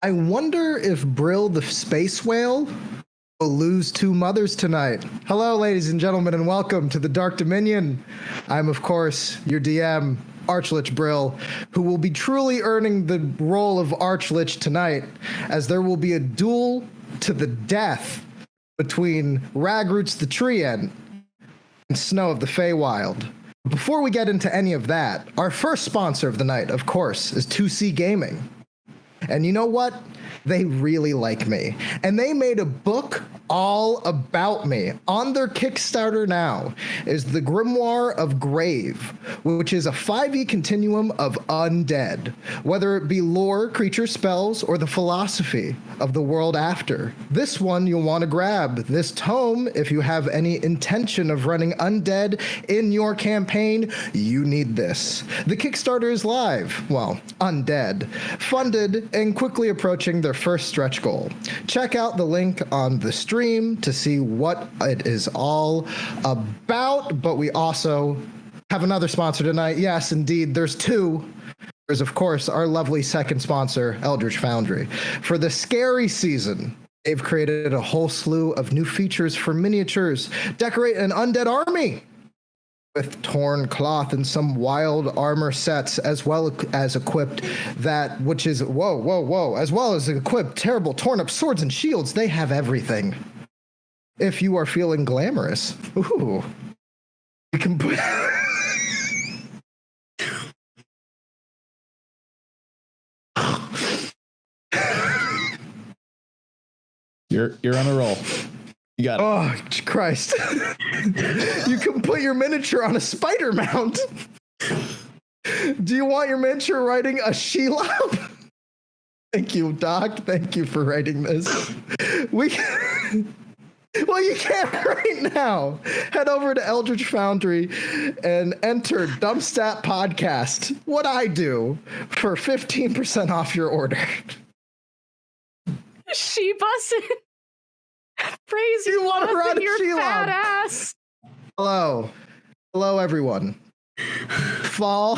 I wonder if Brill the space whale will lose two mothers tonight. Hello, ladies and gentlemen, and welcome to the Dark Dominion. I'm, of course, your DM, Archlich Brill, who will be truly earning the role of Archlich tonight, as there will be a duel to the death between Ragroots the Treant and Snow of the Feywild. Before we get into any of that, our first sponsor of the night, of course, is 2C Gaming. And you know what? They really like me. And they made a book all about me. On their Kickstarter now is The Grimoire of Grave, which is a 5e continuum of undead, whether it be lore, creature spells, or the philosophy of the world after. This one you'll want to grab. This tome, if you have any intention of running undead in your campaign, you need this. The Kickstarter is live, well, undead, funded, and quickly approaching their first stretch goal. Check out the link on the stream to see what it is all about, but we also have another sponsor tonight. Yes, indeed, there's two. There's, of course, our lovely second sponsor, Eldritch Foundry. For the scary season, they've created a whole slew of new features for miniatures. Decorate an undead army with torn cloth and some wild armor sets, as well as equipped that, which is, as well as equipped terrible torn up swords and shields. They have everything. If you are feeling glamorous, ooh, you can put... You're on a roll. You got it. Oh, Christ. You can put your miniature on a spider mount. Do you want your miniature riding a Shelob? Thank you, Doc. Thank you for writing this. Well, you can right now. Head over to Eldritch Foundry and enter DumpStat Podcast, what I do, for 15% off your order. She busted. Praise you want to run your fat ass. Hello, everyone. Fall.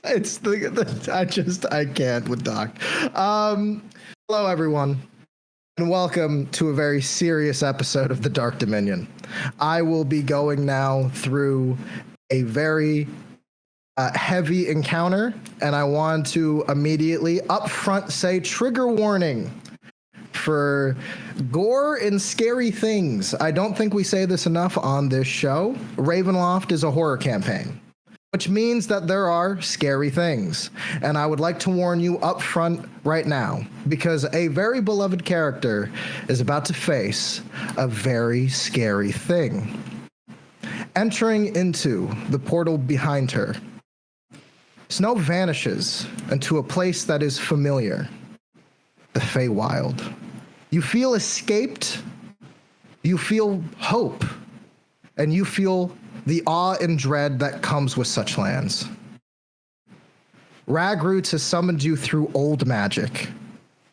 It's I can't with Doc. Hello, everyone, and welcome to a very serious episode of the Dark Dominion. I will be going now through a very heavy encounter, and I want to immediately up front say trigger warning for gore and scary things. I don't think we say this enough on this show. Ravenloft is a horror campaign, which means that there are scary things. And I would like to warn you up front right now, because a very beloved character is about to face a very scary thing. Entering into the portal behind her, Snow vanishes into a place that is familiar, the Feywild. You feel escaped, you feel hope, and you feel the awe and dread that comes with such lands. Ragroots has summoned you through old magic.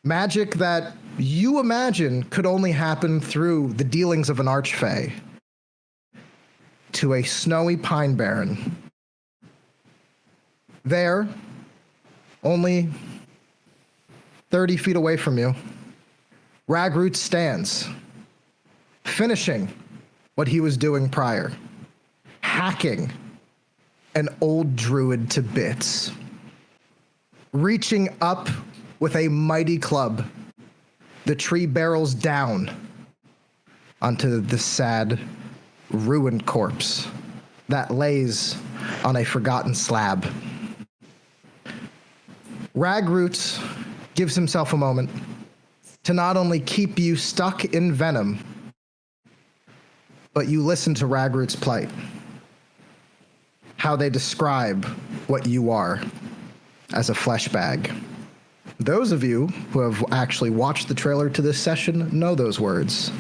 Magic that you imagine could only happen through the dealings of an archfey, to a snowy pine barren. There, only 30 feet away from you, Ragroots stands, finishing what he was doing prior, hacking an old druid to bits, reaching up with a mighty club. The tree barrels down onto the sad, ruined corpse that lays on a forgotten slab. Ragroots gives himself a moment to not only keep you stuck in venom, but you listen to Ragroots' plight, how they describe what you are as a flesh bag. Those of you who have actually watched the trailer to this session know those words.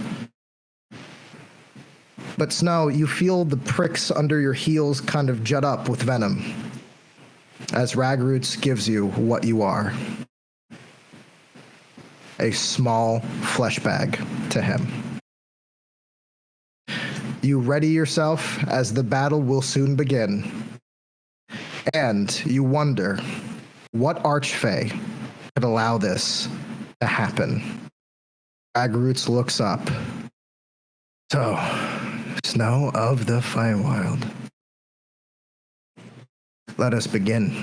But Snow, you feel the pricks under your heels kind of jut up with venom as Ragroots gives you what you are. A small flesh bag to him. You ready yourself as the battle will soon begin. And you wonder what archfey could allow this to happen. Dragroots looks up. So, Snow of the Feywild. Let us begin.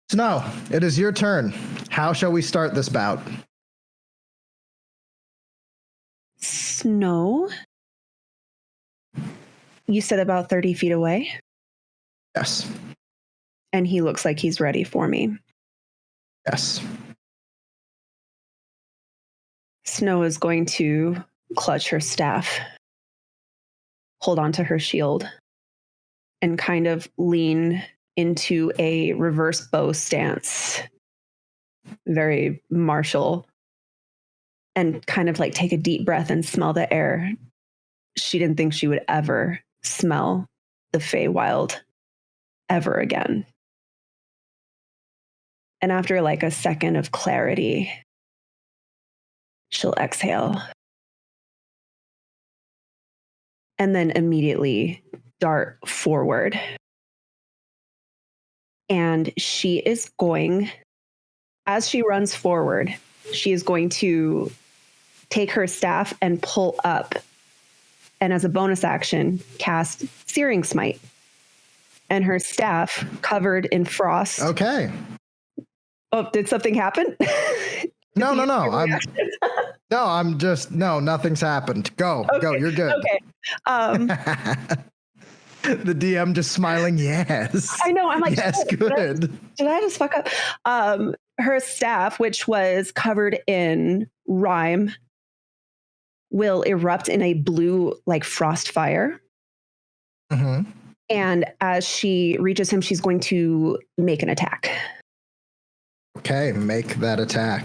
Snow, it is your turn. How shall we start this bout? Snow? You said about 30 feet away? Yes. And he looks like he's ready for me. Yes. Snow is going to clutch her staff, hold onto her shield, and kind of lean into a reverse bow stance. Very martial. And kind of like take a deep breath and smell the air. She didn't think she would ever smell the Feywild ever again. And after like a second of clarity, she'll exhale. And then immediately dart forward. And she is going, as she runs forward, she is going to take her staff and pull up. And as a bonus action, cast Searing Smite. And her staff covered in frost. Okay. Oh, did something happen? No. Nothing's happened. Go, you're good. Okay. The DM just smiling, yes. I know, I'm like, yes, good. Did I just fuck up? Her staff, which was covered in rime, will erupt in a blue, like frost fire. Mm-hmm. And as she reaches him, she's going to make an attack. Okay, make that attack.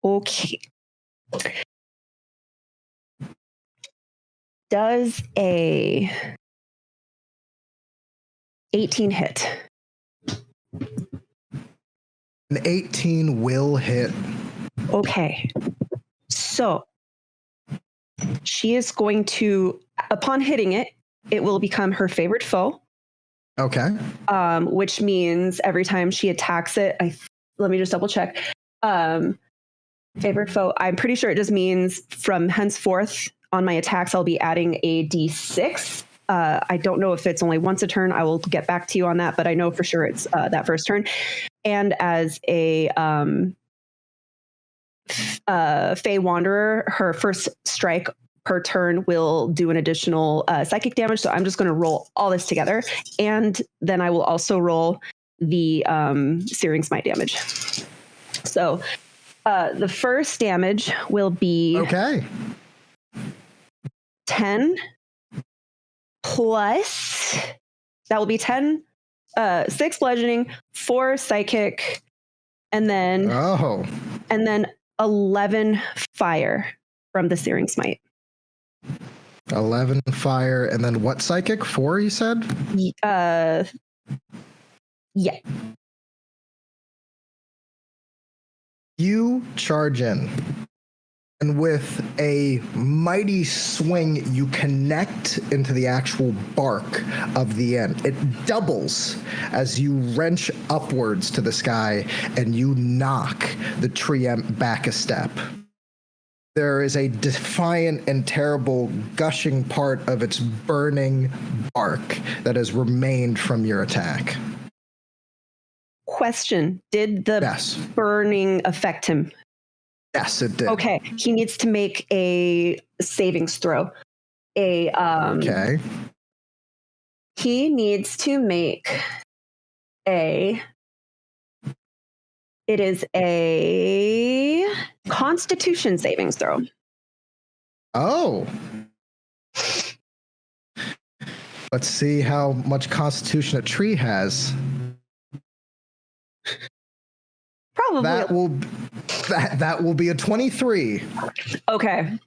Okay. Does a 18 hit? An 18 will hit. Okay. So she is going to, upon hitting it, it will become her favorite foe. Okay. Which means every time she attacks it, let me just double check. Favorite foe, I'm pretty sure it just means from henceforth on my attacks, I'll be adding a d6. I don't know if it's only once a turn. I will get back to you on that, but I know for sure it's that first turn. And as a Fey Wanderer, her first strike per turn will do an additional psychic damage. So I'm just going to roll all this together. And then I will also roll the Searing Smite damage. So the first damage will be 10 plus, that will be 10, 6 bludgeoning, 4 psychic, and then 11 fire from the Searing Smite. 11 fire, and then what psychic? 4, you said? Yeah. You charge in, and with a mighty swing, you connect into the actual bark of the end. It doubles as you wrench upwards to the sky, and you knock the tree back a step. There is a defiant and terrible gushing part of its burning bark that has remained from your attack. Question, did the burning affect him? Yes, it did. Okay, he needs to make a savings throw. Okay. He needs to make it is a Constitution savings throw. Oh. Let's see how much Constitution a tree has. Probably. That will be a 23. Okay.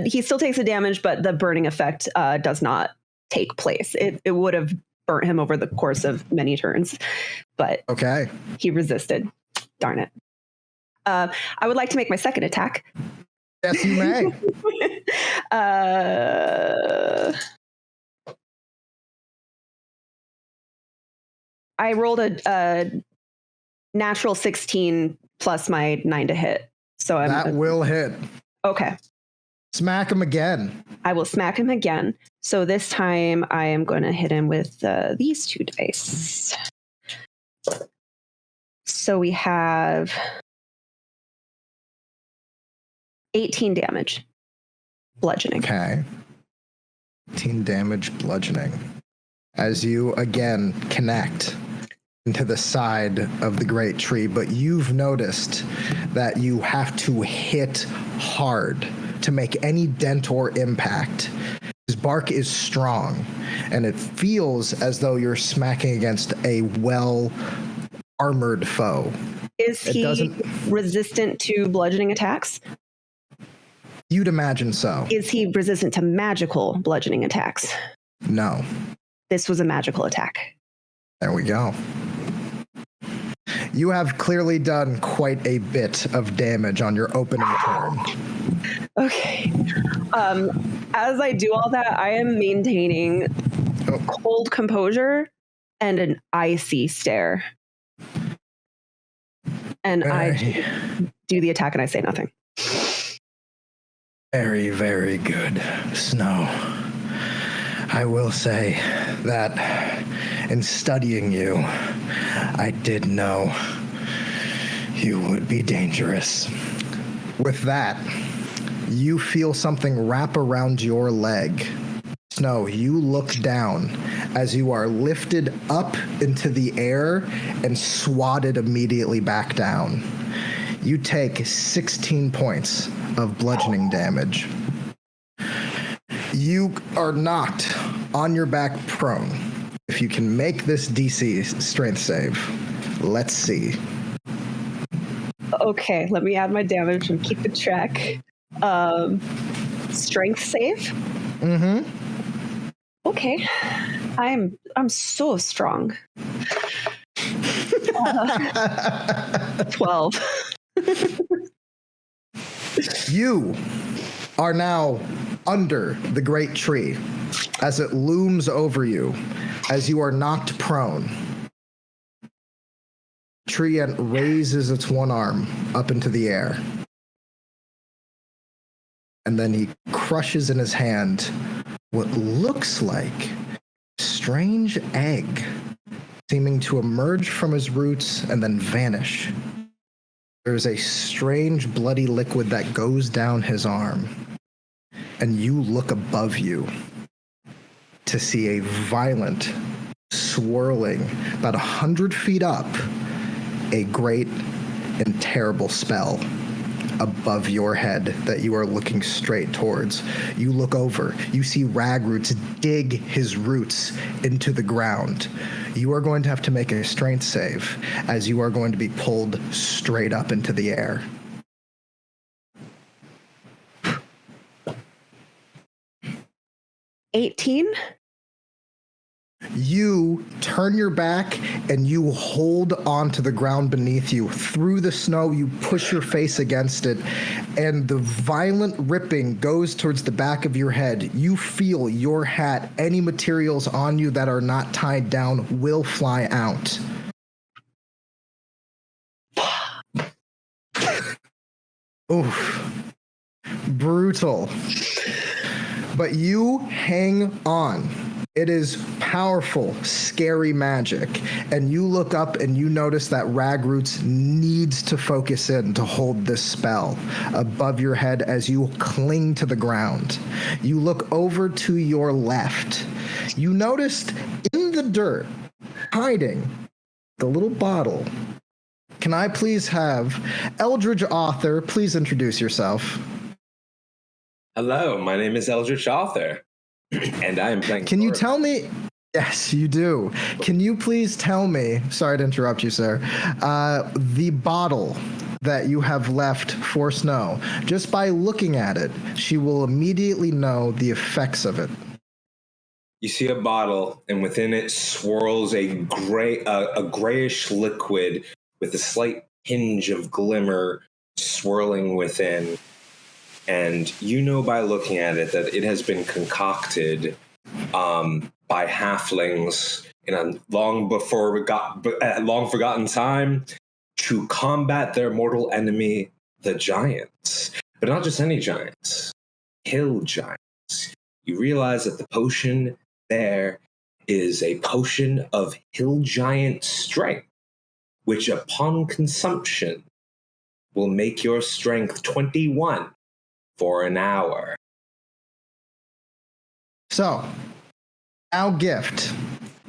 He still takes the damage, but the burning effect does not take place. It would have burnt him over the course of many turns, but he resisted. Darn it. I would like to make my second attack. Yes, you may. I rolled a natural 16 plus my 9 to hit. So That will hit. Okay. Smack him again. I will smack him again. So this time I am going to hit him with these 2 dice. So we have 18 damage. Bludgeoning. Okay. 18 damage bludgeoning. As you again connect into the side of the great tree, but you've noticed that you have to hit hard to make any dent or impact. His bark is strong, and it feels as though you're smacking against a well-armored foe. Is he resistant to bludgeoning attacks? You'd imagine so. Is he resistant to magical bludgeoning attacks? No. This was a magical attack. There we go. You have clearly done quite a bit of damage on your opening turn. Okay. As I do all that, I am maintaining cold composure and an icy stare. And I do the attack and I say nothing. Very, very good, Snow. I will say that in studying you, I did know you would be dangerous. With that, you feel something wrap around your leg. Snow, you look down as you are lifted up into the air and swatted immediately back down. You take 16 points of bludgeoning damage. You are knocked on your back prone. If you can make this DC strength save, let's see. Okay, let me add my damage and keep the track. Strength save? Mm-hmm. Okay. I'm so strong. 12. You are now under the great tree as it looms over you as you are knocked prone. Tree raises its one arm up into the air. And then he crushes in his hand what looks like a strange egg, seeming to emerge from his roots and then vanish. There's a strange bloody liquid that goes down his arm, and you look above you to see a violent, swirling, about 100 feet up, a great and terrible spell above your head that you are looking straight towards. You look over, you see Ragroots dig his roots into the ground. You are going to have to make a strength save as you are going to be pulled straight up into the air. $18. You turn your back and you hold onto the ground beneath you. Through the snow, you push your face against it, and the violent ripping goes towards the back of your head. You feel your hat, any materials on you that are not tied down, will fly out. Oof. Brutal. But you hang on. It is powerful, scary magic. And you look up and you notice that Ragroots needs to focus in to hold this spell above your head as you cling to the ground. You look over to your left. You noticed in the dirt, hiding the little bottle. Can I please have Eldritch Author, please introduce yourself. Hello, my name is Eldritch Author, and I am playing. Can you tell me? Yes, you do. Can you please tell me? Sorry to interrupt you, sir. The bottle that you have left for Snow. Just by looking at it, she will immediately know the effects of it. You see a bottle, and within it swirls a grayish liquid with a slight hinge of glimmer swirling within. And you know by looking at it that it has been concocted by halflings in a long forgotten time, to combat their mortal enemy, the giants. But not just any giants, hill giants. You realize that the potion there is a potion of hill giant strength, which upon consumption will make your strength 21 for an hour. So, now gift.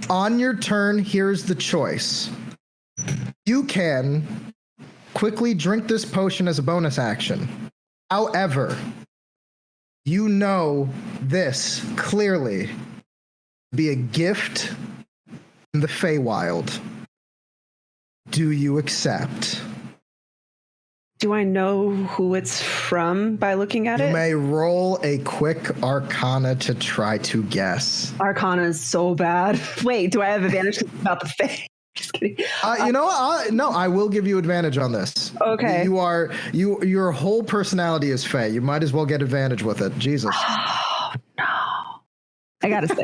On your turn, here's the choice. You can quickly drink this potion as a bonus action. However, you know this clearly be a gift in the Feywild. Do you accept? Do I know who it's from by looking at You it? may roll a quick Arcana to try to guess. Arcana is so bad. Wait, do I have advantage about the Fae? Just kidding. You know what? No, I will give you advantage on this. Okay. Your whole personality is Fey. You might as well get advantage with it. Jesus. Oh, no. I gotta say.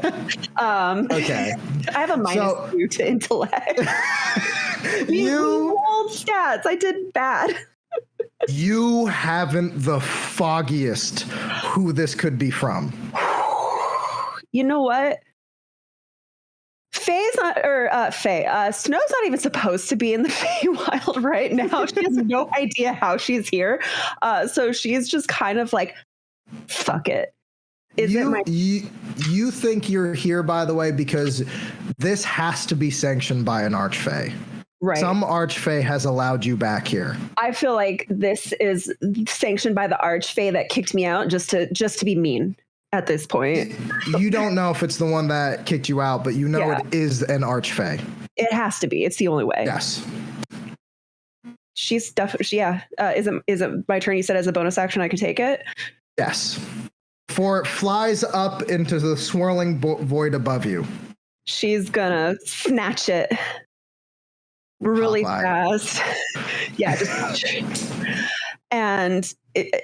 Okay. I have a -2 to intellect. We rolled stats. I did bad. You haven't the foggiest who this could be from. You know what? Faye's not, or Faye, Snow's not even supposed to be in the Feywild right now. She has no idea how she's here. So she's just kind of like, fuck it. You think you're here, by the way, because this has to be sanctioned by an Archfey. Right. Some Archfey has allowed you back here. I feel like this is sanctioned by the Archfey that kicked me out just to be mean at this point. You don't know if it's the one that kicked you out, but you know it is an Archfey. It has to be. It's the only way. Yes. She's definitely, is it my turn? You said as a bonus action I could take it? Yes. Before it flies up into the swirling void above you. She's gonna snatch it really fast. Yeah, just and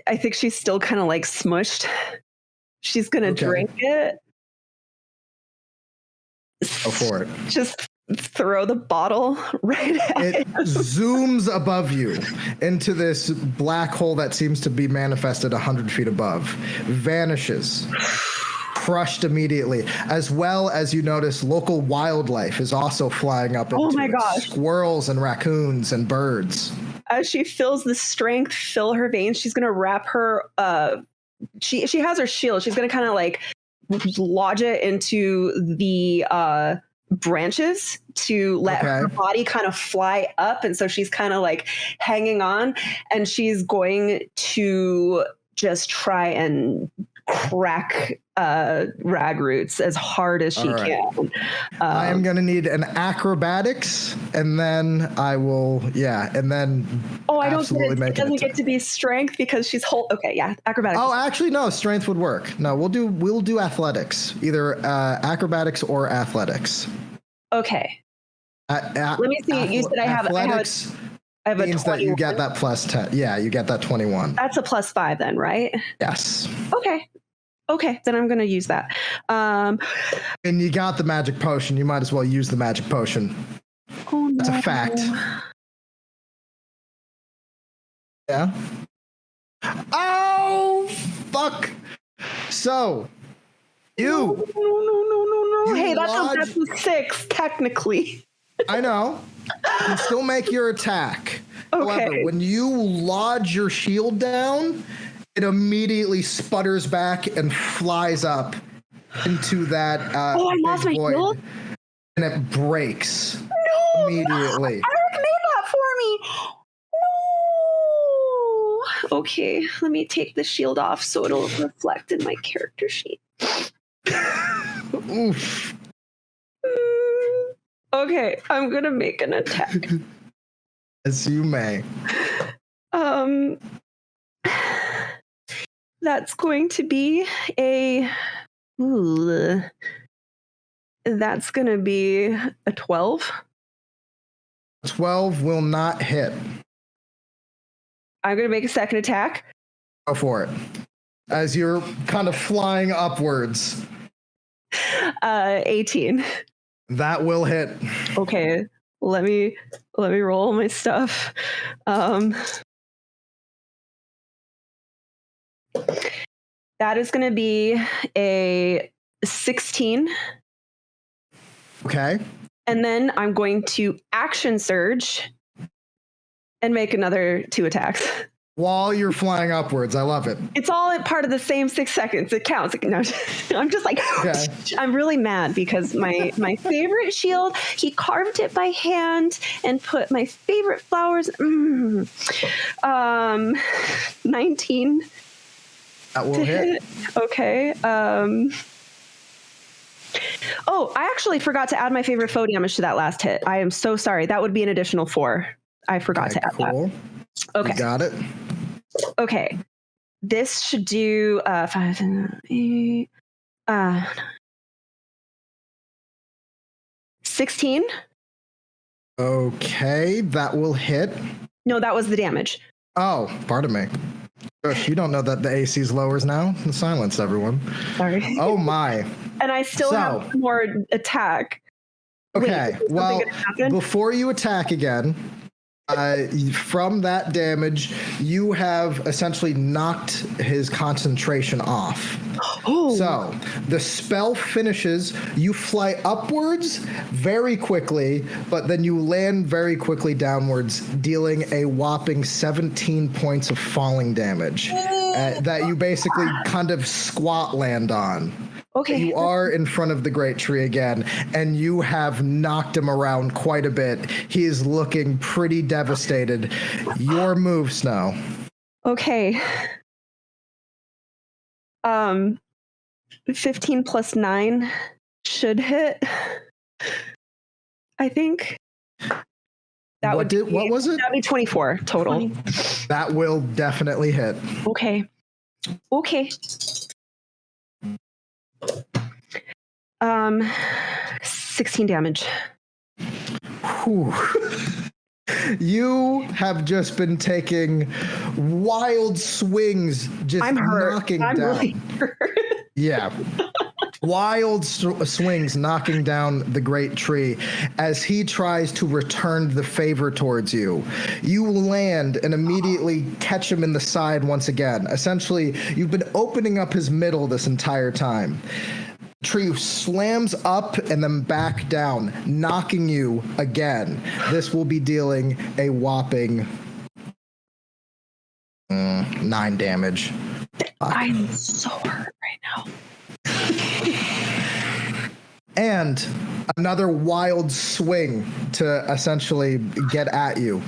I think she's still kind of like smushed. She's gonna drink it. Go for it. Just throw the bottle right at it. Zooms above you into this black hole that seems to be manifested 100 feet above. Vanishes. Crushed immediately, as well as you notice local wildlife is also flying up into it. Squirrels and raccoons and birds. As she feels the strength fill her veins, she's going to wrap her she has her shield. She's going to kind of like lodge it into the branches to let her body kind of fly up, and so she's kind of like hanging on, and she's going to just try and crack rag roots as hard as she can. I am going to need an acrobatics, and then I will, and then I don't get it. It doesn't get to be strength because she's acrobatics. Oh, actually, no, strength would work. No, we'll do athletics, either acrobatics or athletics. Okay. Let me see. You said I have athletics. I have means that you get that plus 10. Yeah, you get that 21. That's a +5 then, right? Yes. Okay, then I'm going to use that. And you got the magic potion. You might as well use the magic potion. Oh, no. That's a fact. Yeah. Oh, fuck. So, you. No. Hey, that's a 6, technically. I know. You can still make your attack. Okay. However, when you lodge your shield down, it immediately sputters back and flies up into that I lost my void, shield? and it breaks immediately. Eric made that for me. No. Okay, let me take the shield off so it'll reflect in my character sheet. Oof. Okay, I'm gonna make an attack. As you may. That's going to be that's going to be a 12. 12 will not hit. I'm going to make a second attack. Go for it. As you're kind of flying upwards. 18. That will hit. Okay. let me roll my stuff. That is going to be a 16. Okay. And then I'm going to action surge and make another 2 attacks. While you're flying upwards, I love it. It's all part of the same 6 seconds. It counts. No, I'm just like, Okay. I'm really mad because my favorite shield, he carved it by hand and put my favorite flowers. 19. That will hit. Okay. Oh, I actually forgot to add my favorite foe damage to that last hit. I am so sorry. That would be an additional 4. I forgot to add that. Okay. You got it. Okay. This should do 5, 8, 16. Okay, that will hit. No, that was the damage. Oh, pardon me. Gosh, you don't know that the AC's lowers now? Silence, everyone. Sorry. Oh my. And I still have more attack. Okay, Wait, well, before you attack again, from that damage, you have essentially knocked his concentration off. Oh. So the spell finishes, you fly upwards very quickly, but then you land very quickly downwards, dealing a whopping 17 points of falling damage that you basically kind of squat land on. Okay. You are in front of the great tree again, and you have knocked him around quite a bit. He is looking pretty devastated. Your move, Snow. Okay. 15 plus 9 should hit. I think. What was it? That'd be 24 total. That will definitely hit. Okay. 16 damage. Whew. You have just been taking wild swings, just I'm hurt. knocking I'm down. really hurt. Yeah. Wild swings knocking down the great tree as he tries to return the favor towards you. You land and immediately catch him in the side once again. Essentially, you've been opening up his middle this entire time. The tree slams up and then back down, knocking you again. This will be dealing a whopping 9 damage. I'm so hurt right now. And another wild swing to essentially get at you.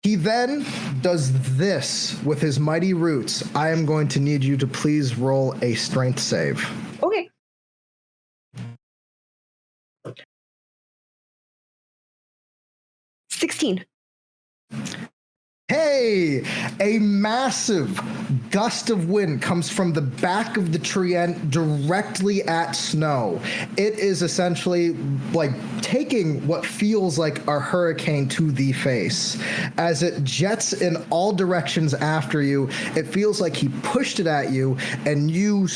He then does this with his mighty roots. I am going to need you to please roll a strength save. Okay. $16. Hey, a massive gust of wind comes from the back of the tree and directly at Snow. It is essentially like taking what feels like a hurricane to the face. As it jets in all directions after you, it feels like he pushed it at you and you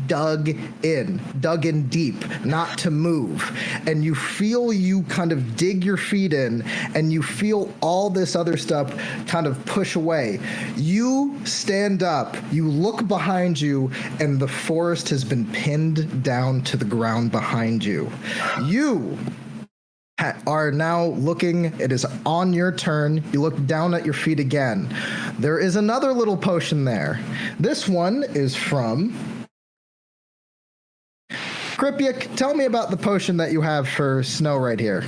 dug in deep, not to move. And you feel you kind of dig your feet in and you feel all this other stuff kind of push away. You stand up, you look behind you, and the forest has been pinned down to the ground behind you. You are now looking, it is on your turn. You look down at your feet again. There is another little potion there. This one is from Kripyuk. Tell me about the potion that you have for Snow right here.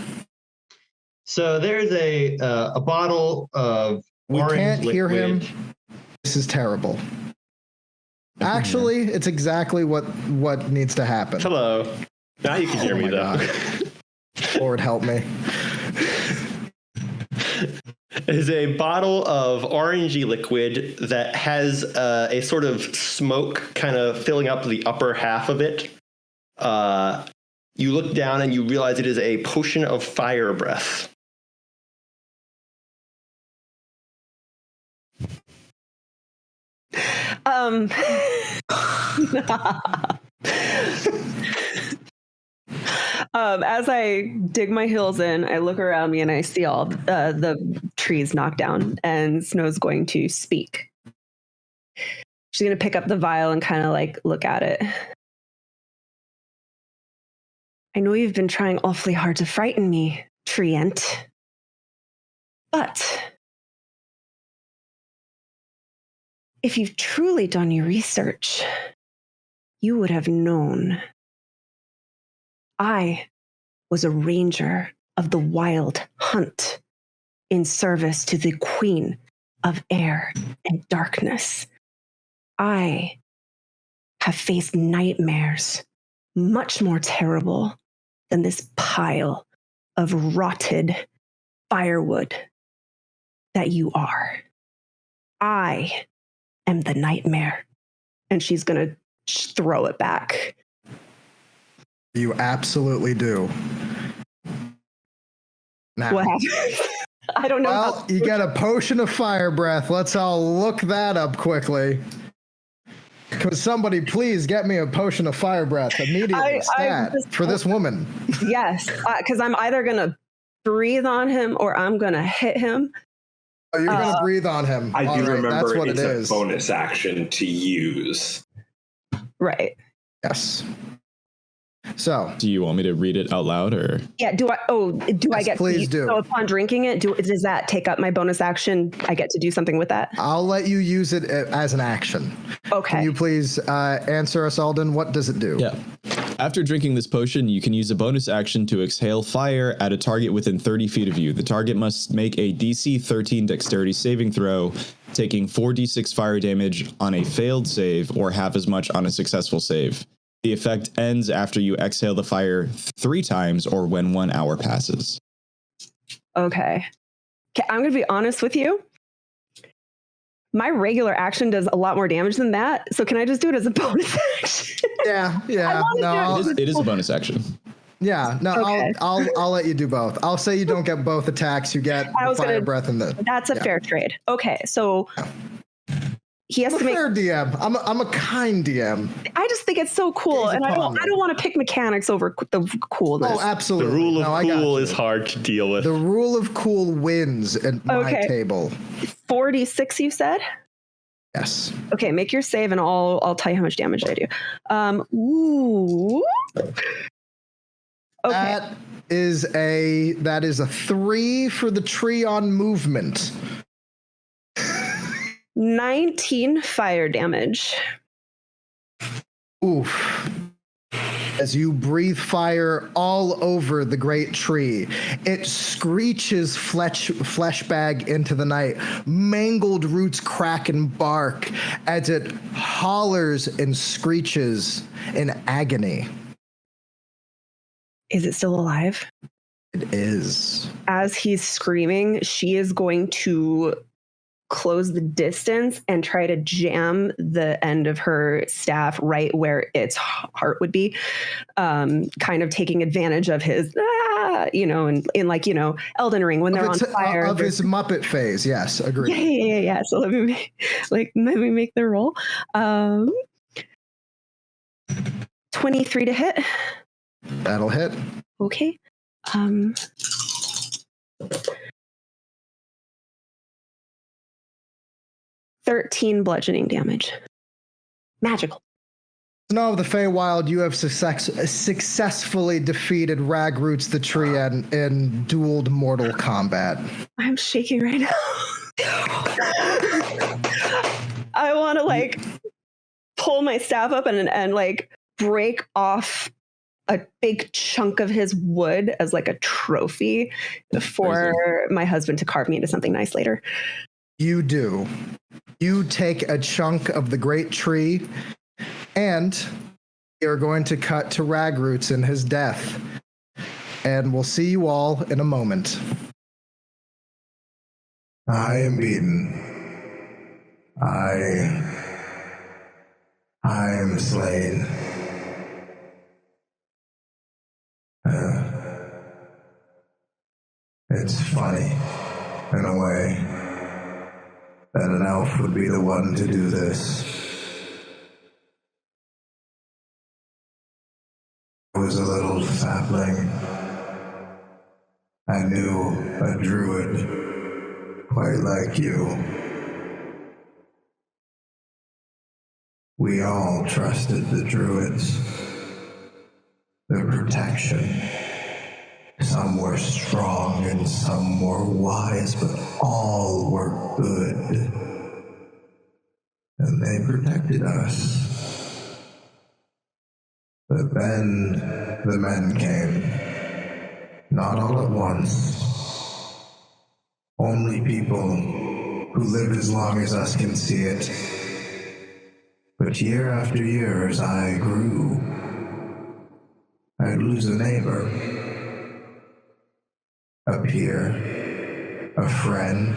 So there's a bottle of We orange can't liquid. hear him. This is terrible. Actually, it's exactly what needs to happen. Hello. Now you can hear me, though. Lord help me. It is a bottle of orangey liquid that has a sort of smoke kind of filling up the upper half of it. You look down and you realize it is a potion of fire breath. As I dig my heels in, I look around me and I see all the trees knocked down, and Snow's going to speak. She's going to pick up the vial and kind of like look at it. I know you've been trying awfully hard to frighten me, Treant. But if you've truly done your research, you would have known I was a ranger of the Wild Hunt in service to the Queen of Air and Darkness. I have faced nightmares much more terrible than this pile of rotted firewood that you are. I am the nightmare. And she's going to throw it back. You absolutely do. Now, What happened? I don't know. well, you get a potion of fire breath. Let's all look that up quickly. Could somebody please get me a potion of fire breath immediately? Stat for this woman. Yes, because I'm either going to breathe on him or I'm going to hit him. Oh, you're going to breathe on him. I All do right, remember that's what it's it a is. bonus action to use. Right. Yes. So, Do you want me to read it out loud or? Yeah. Do I Yes, get please do. So upon drinking it, does that take up my bonus action? I get to do something with that? I'll let you use it as an action. Okay. Can you please answer us, Alden? What does it do? Yeah. After drinking this potion, you can use a bonus action to exhale fire at a target within 30 feet of you. The target must make a DC 13 dexterity saving throw, taking 4d6 fire damage on a failed save or half as much on a successful save. The effect ends after you exhale the fire 3 times or when 1 hour passes. Okay. I'm going to be honest with you. My regular action does a lot more damage than that. So can I just do it as a bonus action? Yeah. No, It is a bonus action. yeah. No, Okay. I'll let you do both. I'll say you don't get both attacks. You get the fire breath and the. That's a fair trade. Okay. So he has I'm to a make. fair DM. I'm a kind DM. I just think it's so cool, Gaze and I upon don't want to pick mechanics over the coolness. Oh, The absolutely. rule of No, I got cool you. is hard to deal with. The rule of cool wins at my Okay. table. 46, you said? Yes. Okay, make your save, and I'll tell you how much damage I do. Ooh. Okay. That is a 3 for the tree on movement. 19 fire damage. Oof. As you breathe fire all over the great tree, it screeches flesh bag into the night. Mangled roots crack and bark as it hollers and screeches in agony. Is it still alive? It is. As he's screaming, she is going to close the distance and try to jam the end of her staff right where its heart would be, kind of taking advantage of his, in Elden Ring when they're on fire. Of his Muppet phase, yes, agreed. Yeah. So let me make the roll. 23 to hit. That'll hit. Okay. 13 bludgeoning damage. Magical. Snow of the Feywild, you have successfully defeated Ragroots the tree in dueled mortal combat. I'm shaking right now. I want to pull my staff up and break off a big chunk of his wood as a trophy for my husband to carve me into something nice later. You do. You take a chunk of the great tree, and you're going to cut to Ragroots in his death. And we'll see you all in a moment. I am beaten. I am slain. It's funny, in a way, that an elf would be the one to do this. I was a little sapling, I knew a druid quite like you. We all trusted the druids, their protection. Some were strong and some were wise, but all were good. And they protected us. But then the men came. Not all at once. Only people who live as long as us can see it. But year after year, as I grew, I'd lose a neighbor, a peer, a friend,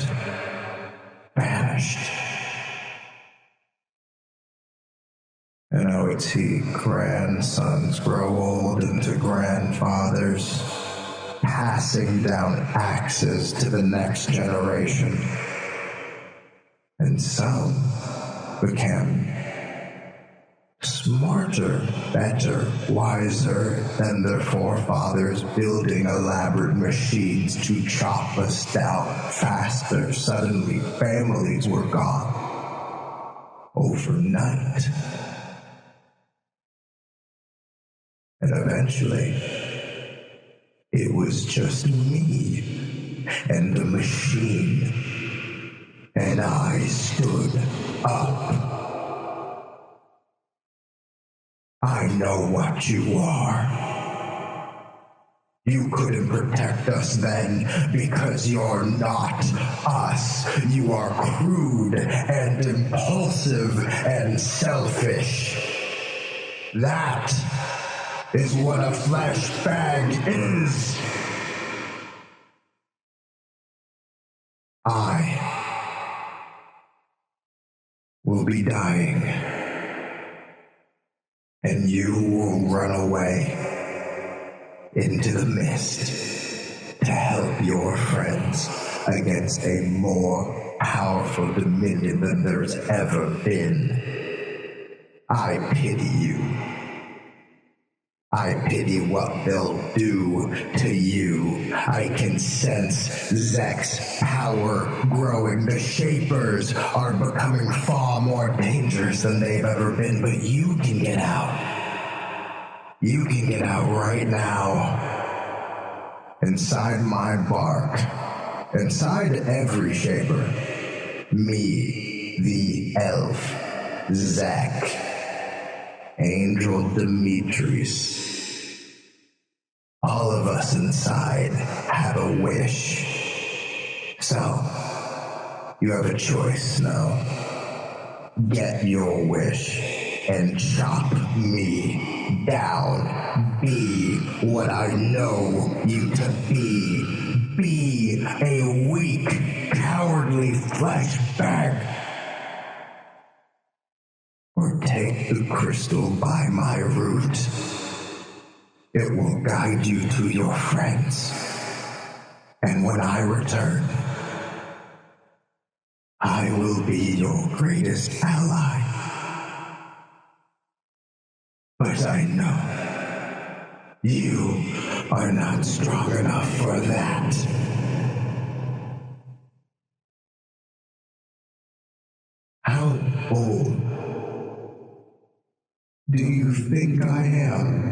vanished. And I would see grandsons grow old into grandfathers, passing down axes to the next generation. And some became smarter, better, wiser than their forefathers, building elaborate machines to chop us down faster. Suddenly, families were gone overnight. And eventually, it was just me and the machine, and I stood up. I know what you are. You couldn't protect us then because you're not us. You are crude and impulsive and selfish. That is what a flesh bag is. I will be dying, and you will run away into the mist to help your friends against a more powerful dominion than there's ever been. I pity you. I pity what they'll do to you. I can sense Zek's power growing. The Shapers are becoming far more dangerous than they've ever been, but you can get out. You can get out right now. Inside my bark. Inside every Shaper. Me, the elf, Zek. Angel Demetrius. All of us inside have a wish. So, you have a choice now. Get your wish and chop me down. Be what I know you to be. Be a weak, cowardly flesh bag. Or take the crystal by my root. It will guide you to your friends. And when I return, I will be your greatest ally. But I know you are not strong enough for that. How old do you think I am?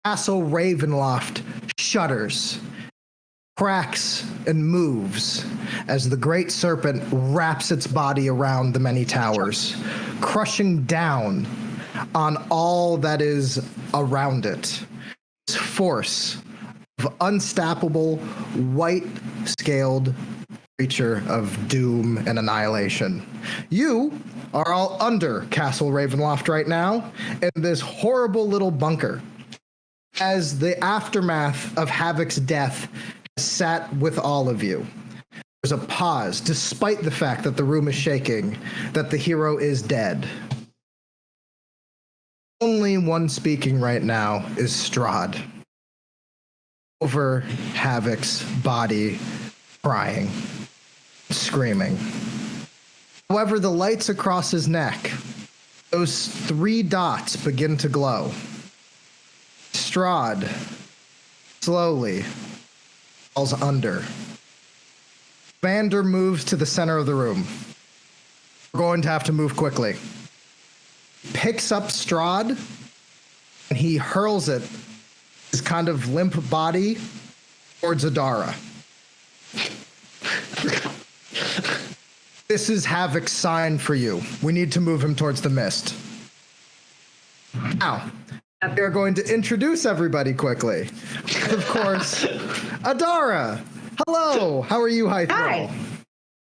Castle Ravenloft shudders, cracks, and moves as the great serpent wraps its body around the many towers, crushing down on all that is around it. This force of unstoppable, white-scaled creature of doom and annihilation. You are all under Castle Ravenloft right now in this horrible little bunker. As the aftermath of Havoc's death has sat with all of you, there's a pause, despite the fact that the room is shaking, that the hero is dead. Only one speaking right now is Strahd. Over Havoc's body, crying. screaming. However, the lights across his neck, those 3 dots begin to glow. Strahd slowly falls under. Vander moves to the center of the room. We're going to have to move quickly. Picks up Strahd, and he hurls it, his kind of limp body, towards Adara. This is Havoc's sign for you. We need to move him towards the mist. Now, we are going to introduce everybody quickly. Of course, Adara. Hello. How are you, Hythrall? Hi.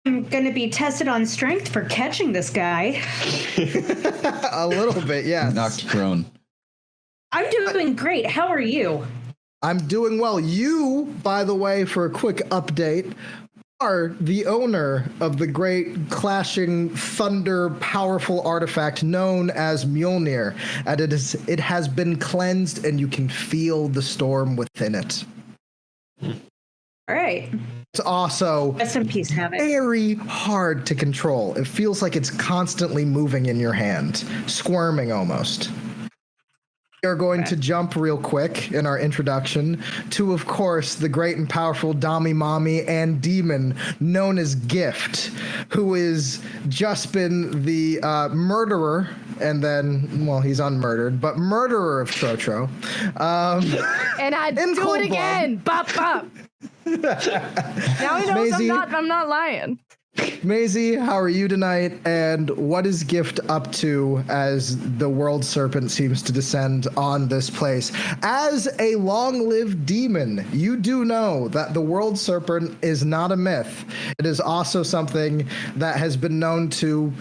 I'm going to be tested on strength for catching this guy. A little bit, yes. Knocked prone. I'm doing great. How are you? I'm doing well. You, by the way, for a quick update, are the owner of the great clashing thunder powerful artifact known as Mjolnir, and it has been cleansed and you can feel the storm within it. All right. It's also Rest in peace, Havoc. very hard to control. It feels like it's constantly moving in your hand, squirming almost. We are going to jump real quick in our introduction to, of course, the great and powerful Dami Mommy and demon known as Gift, who has just been the murderer, and then, well, he's unmurdered, but murderer of Trotro. And I'd in do cold it again. Bop, bop. Now he knows Maisie, I'm not lying. Maisie, how are you tonight? And what is Gift up to as the world serpent seems to descend on this place? As a long-lived demon, you do know that the world serpent is not a myth. It is also something that has been known to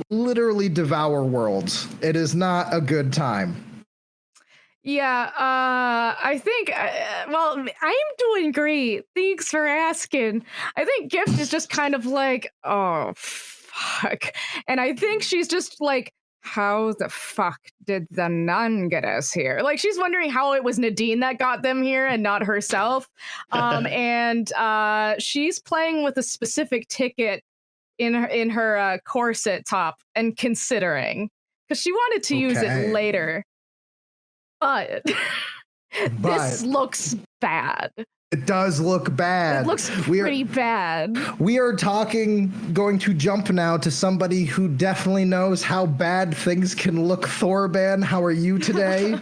literally devour worlds. It is not a good time. Yeah, I think, well, I'm doing great. Thanks for asking. I think Gift is just kind of like, oh, fuck. And I think she's just like, how the fuck did the nun get us here? Like, she's wondering how it was Nadine that got them here and not herself. And she's playing with a specific ticket in her corset top and considering, because she wanted to use it later. But this looks bad. It does look bad. It looks pretty bad. We are going to jump now to somebody who definitely knows how bad things can look. Thorban, how are you today?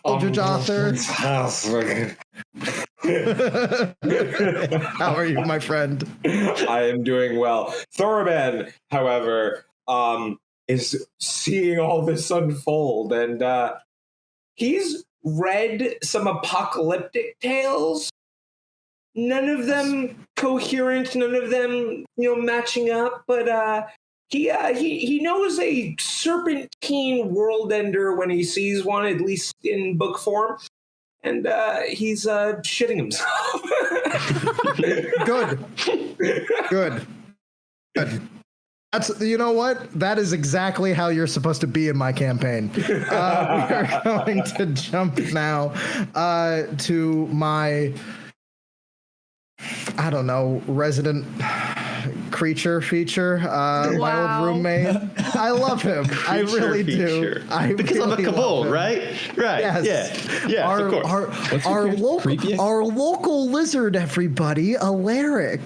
Eldritch Author. How are you, my friend? I am doing well. Thorban, however, is seeing all this unfold, and he's read some apocalyptic tales. None of them coherent, none of them, matching up. But he knows a serpentine world ender when he sees one, at least in book form, and he's shitting himself. Good. That's, you know what? That is exactly how you're supposed to be in my campaign. We are going to jump now to my, I don't know, resident creature feature. My old roommate. I love him. I really do. Because I'm a Kabul, right? Right. Yes. Yeah, of course. Our local lizard, everybody, Alaric.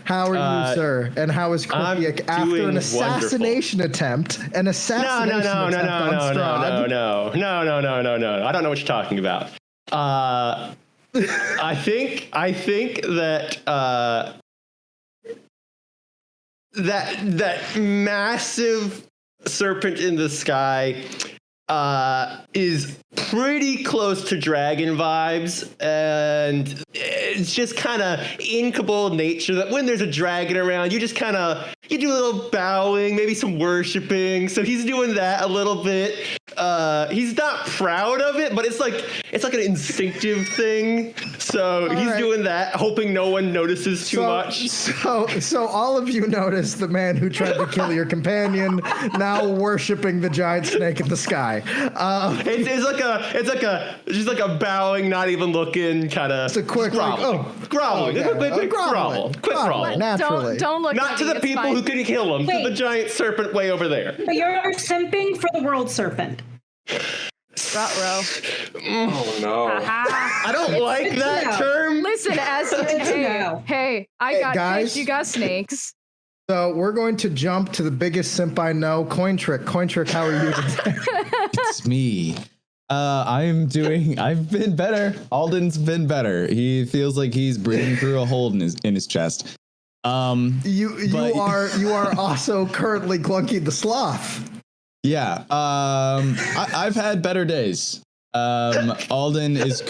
How are you, sir? And how is Kripiak after an assassination attempt? No. No. I don't know what you're talking about. I think that that massive serpent in the sky is pretty close to dragon vibes, and it's just kind of in Kabul nature that when there's a dragon around, you just you do a little bowing, maybe some worshiping. So he's doing that a little bit. he's not proud of it, but it's like an instinctive thing. So he's doing that, hoping no one notices too much. So all of you notice the man who tried to kill your companion now worshiping the giant snake in the sky. It's just like a bowing, not even looking kind of. It's a quick groveling. Quick grovel. Naturally. Don't look. Not at to me, the it's people fine. who could kill him. Wait. To the giant serpent way over there. But you're simping for the world serpent. Oh no. I don't like that term. Listen, as hey, I got guys. fish, you got snakes. So we're going to jump to the biggest simp I know, Cointrick. Cointrick, how are you today? It's me. I've been better. Alden's been better. He feels like he's breathing through a hole in his chest. You are also currently Glunky the Sloth. Yeah. I've had better days. Alden is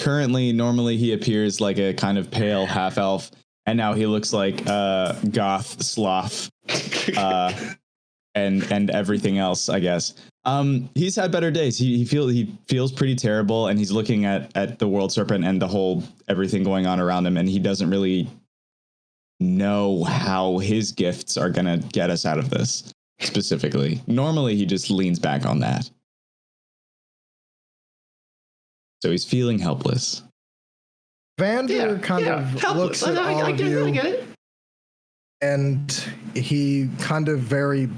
normally he appears like a kind of pale half elf, and now he looks like goth sloth, and everything else, I guess. He's had better days. He feels pretty terrible, and he's looking at the world serpent and the whole everything going on around him, and he doesn't really know how his gifts are gonna get us out of this specifically. Normally, he just leans back on that. So he's feeling helpless. Vander kind of helpless. looks at all of you, get it. and he kind of very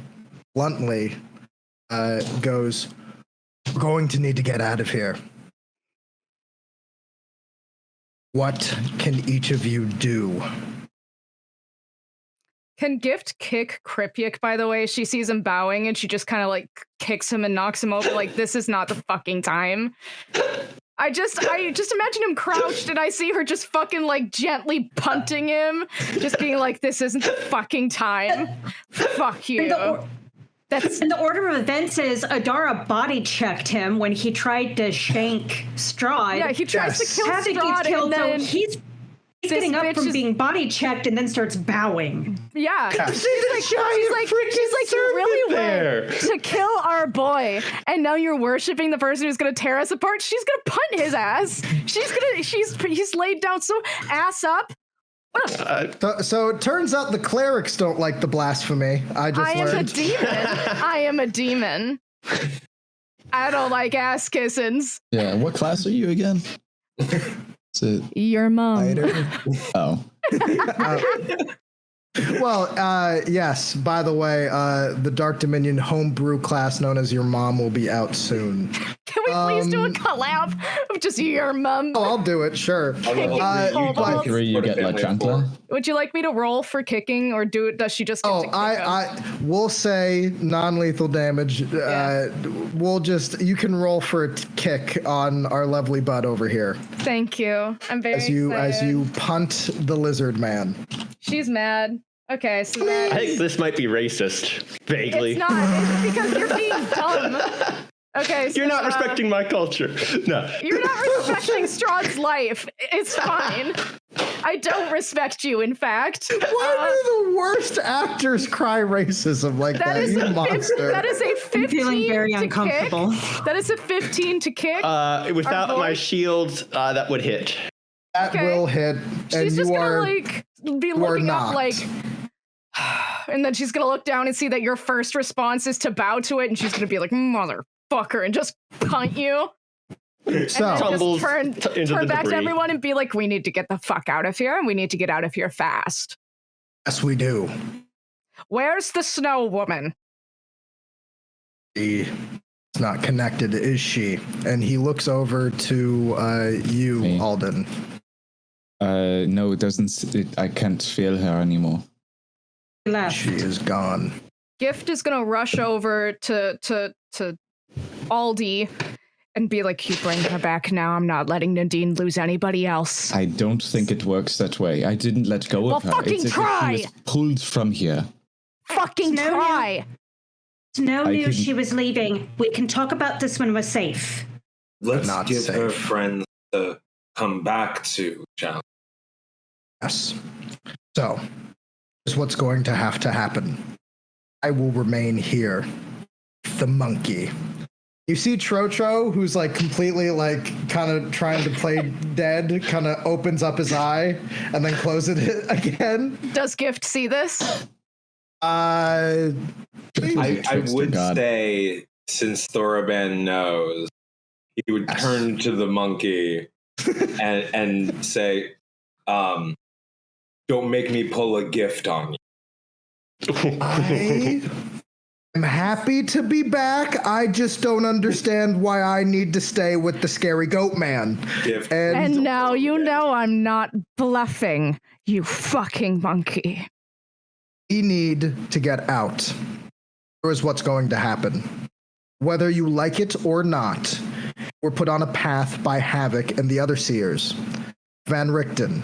bluntly goes, "We're going to need to get out of here. What can each of you do?" Can Gift kick Kripyik, by the way? She sees him bowing and she just kind of like kicks him and knocks him over like this is not the fucking time. I just imagine him crouched and I see her just fucking like gently punting him, just being like, this isn't the fucking time. Fuck you. And the order of events is Adara body checked him when he tried to shank Strahd. Yeah, he tries to kill Strahd and then he's getting up from being body checked and then starts bowing. Yeah. She's She's like, you really went to kill our boy, and now you're worshiping the person who's gonna tear us apart. She's gonna punt his ass. He's laid down so ass up. So it turns out the clerics don't like the blasphemy. I am a demon. I am a demon. I don't like ass kissings. Yeah. What class are you again? Is it your mom? Oh. Yes. By the way, the Dark Dominion homebrew class known as Your Mom will be out soon. Can we please do a collab of just Your Mom? Oh, I'll do it. Sure. You get La Chancla. Would you like me to roll for kicking, or does she just? Get to kick him? We'll say non-lethal damage. You can roll for a kick on our lovely bud over here. Thank you. I'm very as you punt the lizard man. She's mad. Okay, so I think this might be racist, vaguely. It's not. It's because you're being dumb. Okay, so, you're not respecting my culture. No. You're not respecting Strahd's life. It's fine. I don't respect you, in fact. Why do the worst actors cry racism like that? You monster. That is a 15 I'm feeling very uncomfortable. That is a 15 to kick. Without my shield, that would hit. That will hit. She's just gonna be looking up like, and then she's gonna look down and see that your first response is to bow to it, and she's gonna be like, motherfucker, and just punt you. So tumbles turn back debris. to everyone and be like, we need to get the fuck out of here, and we need to get out of here fast. Yes, we do. Where's the snow woman? She's not connected, is she? And he looks over to you, Me. Alden. No, it doesn't. I can't feel her anymore. She is gone. Gift is gonna rush over to Aldi and be like, you bring her back now. I'm not letting Nadine lose anybody else. I don't think it works that way. I didn't let go of her. Fucking try! She was pulled from here. Fucking try! Snow knew she was leaving. We can talk about this when we're safe. Let's Not give safe. her friends to come back to Challenge. Yes. So, here's what's going to have to happen. I will remain here. The monkey. You see Trotro, who's like completely like kind of trying to play dead, kind of opens up his eye and then closes it again. Does Gift see this? I would God. say, since Thoraban knows, he would turn to the monkey and say, "Don't make me pull a gift on you." I'm happy to be back. I just don't understand why I need to stay with the scary goat man. Gift. And now you know I'm not bluffing, you fucking monkey. We need to get out. Here's what's going to happen. Whether you like it or not, we're put on a path by Havoc and the other seers. Van Richten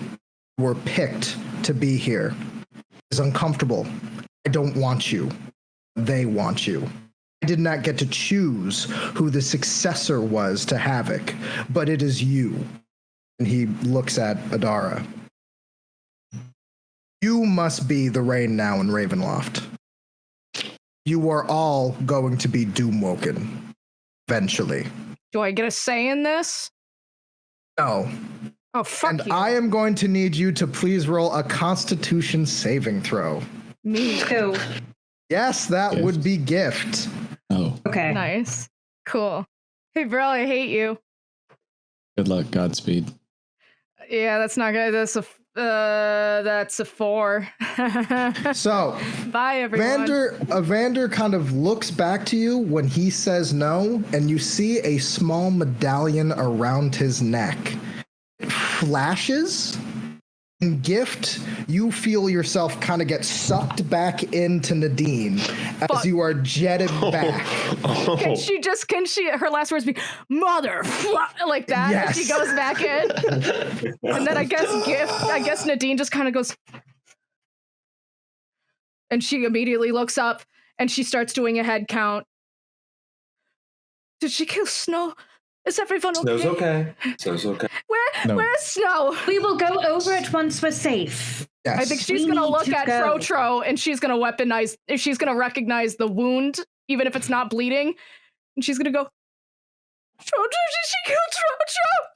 were picked to be here. It's uncomfortable. I don't want you. They want you. I did not get to choose who the successor was to Havoc, but it is you. And he looks at Adara. You must be the Rain now in Ravenloft. You are all going to be doomwoken. Eventually. Do I get a say in this? No. Oh, fuck And you. I am going to need you to please roll a Constitution saving throw. Me. Who? Yes, that Gift. would be Gift. Oh, Okay. Nice. Cool. Hey, Brill, I hate you. good luck. Godspeed. Yeah, that's not good. That's a 4. So, Bye, everyone. Evander kind of looks back to you when he says no, and you see a small medallion around his neck. It flashes. In Gift, you feel yourself kind of get sucked back into Nadine as Fuck. you are jetted back. Can she, her last words be, mother, like that? Yes. And she goes back in. And then I guess Nadine just kind of goes, and she immediately looks up and she starts doing a head count. Did she kill Snow? Is everyone okay? Snow's okay. Snow's okay. Where's Snow? We will go over it once we're safe. Yes. I think she's We gonna need look to at go. Trotro and she's gonna she's gonna recognize the wound, even if it's not bleeding. And she's gonna go, Trotro, did she kill Trotro?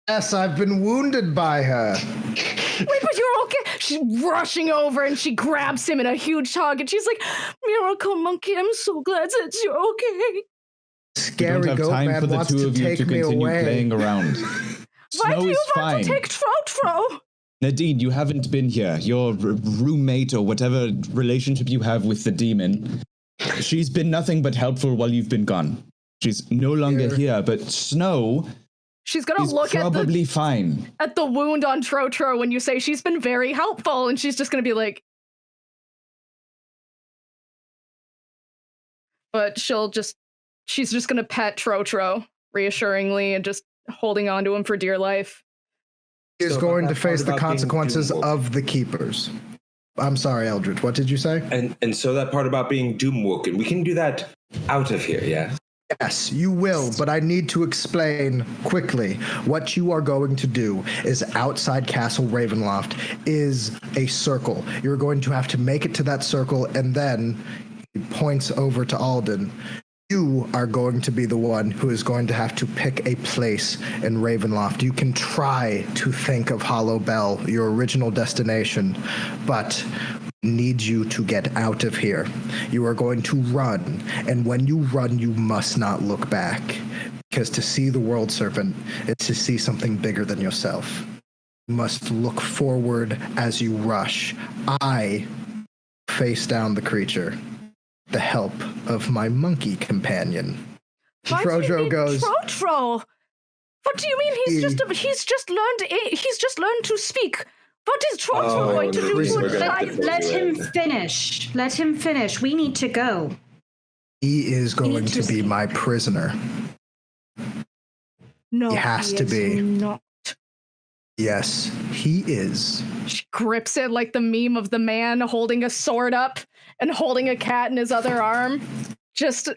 Yes, I've been wounded by her. Wait, but you're okay. She's rushing over and she grabs him in a huge hug and she's like, Miracle Monkey, I'm so glad that you're okay. We Scary don't have goat time man for the wants two to of you take to me continue away. playing around. Why Snow do you is want fine. to take Trotro? Nadine, you haven't been here. Your roommate or whatever relationship you have with the demon, she's been nothing but helpful while you've been gone. She's no longer here, but Snow She's gonna is look probably fine. at the wound on Trotro when you say she's been very helpful, and she's just gonna be like, but she's just gonna pet Trotro reassuringly and just holding on to him for dear life. He is So going about to that part face the about being consequences doomwoken. of the keepers. I'm sorry, Eldritch. What did you say? And so that part about being doomwoken, we can do that out of here, yeah? Yes, you will, but I need to explain quickly. What you are going to do is outside Castle Ravenloft is a circle. You're going to have to make it to that circle, and then he points over to Alden. You are going to be the one who is going to have to pick a place in Ravenloft. You can try to think of Hollow Bell, your original destination, but need you to get out of here. You are going to run, and when you run, you must not look back, because to see the World Serpent is to see something bigger than yourself. You must look forward as you rush. I face down the creature, the help of my monkey companion. Why do you Frojo need goes, Trotro? What do you mean he's just learned to speak? What is Trotro going to do? Chris, to we're gonna have it? to Let fill you him in. finish. Let him finish. We need to go. he is going need to to be see. my prisoner. No, He has to is be. not. Yes, he is. She grips it like the meme of the man holding a sword up and holding a cat in his other arm. Just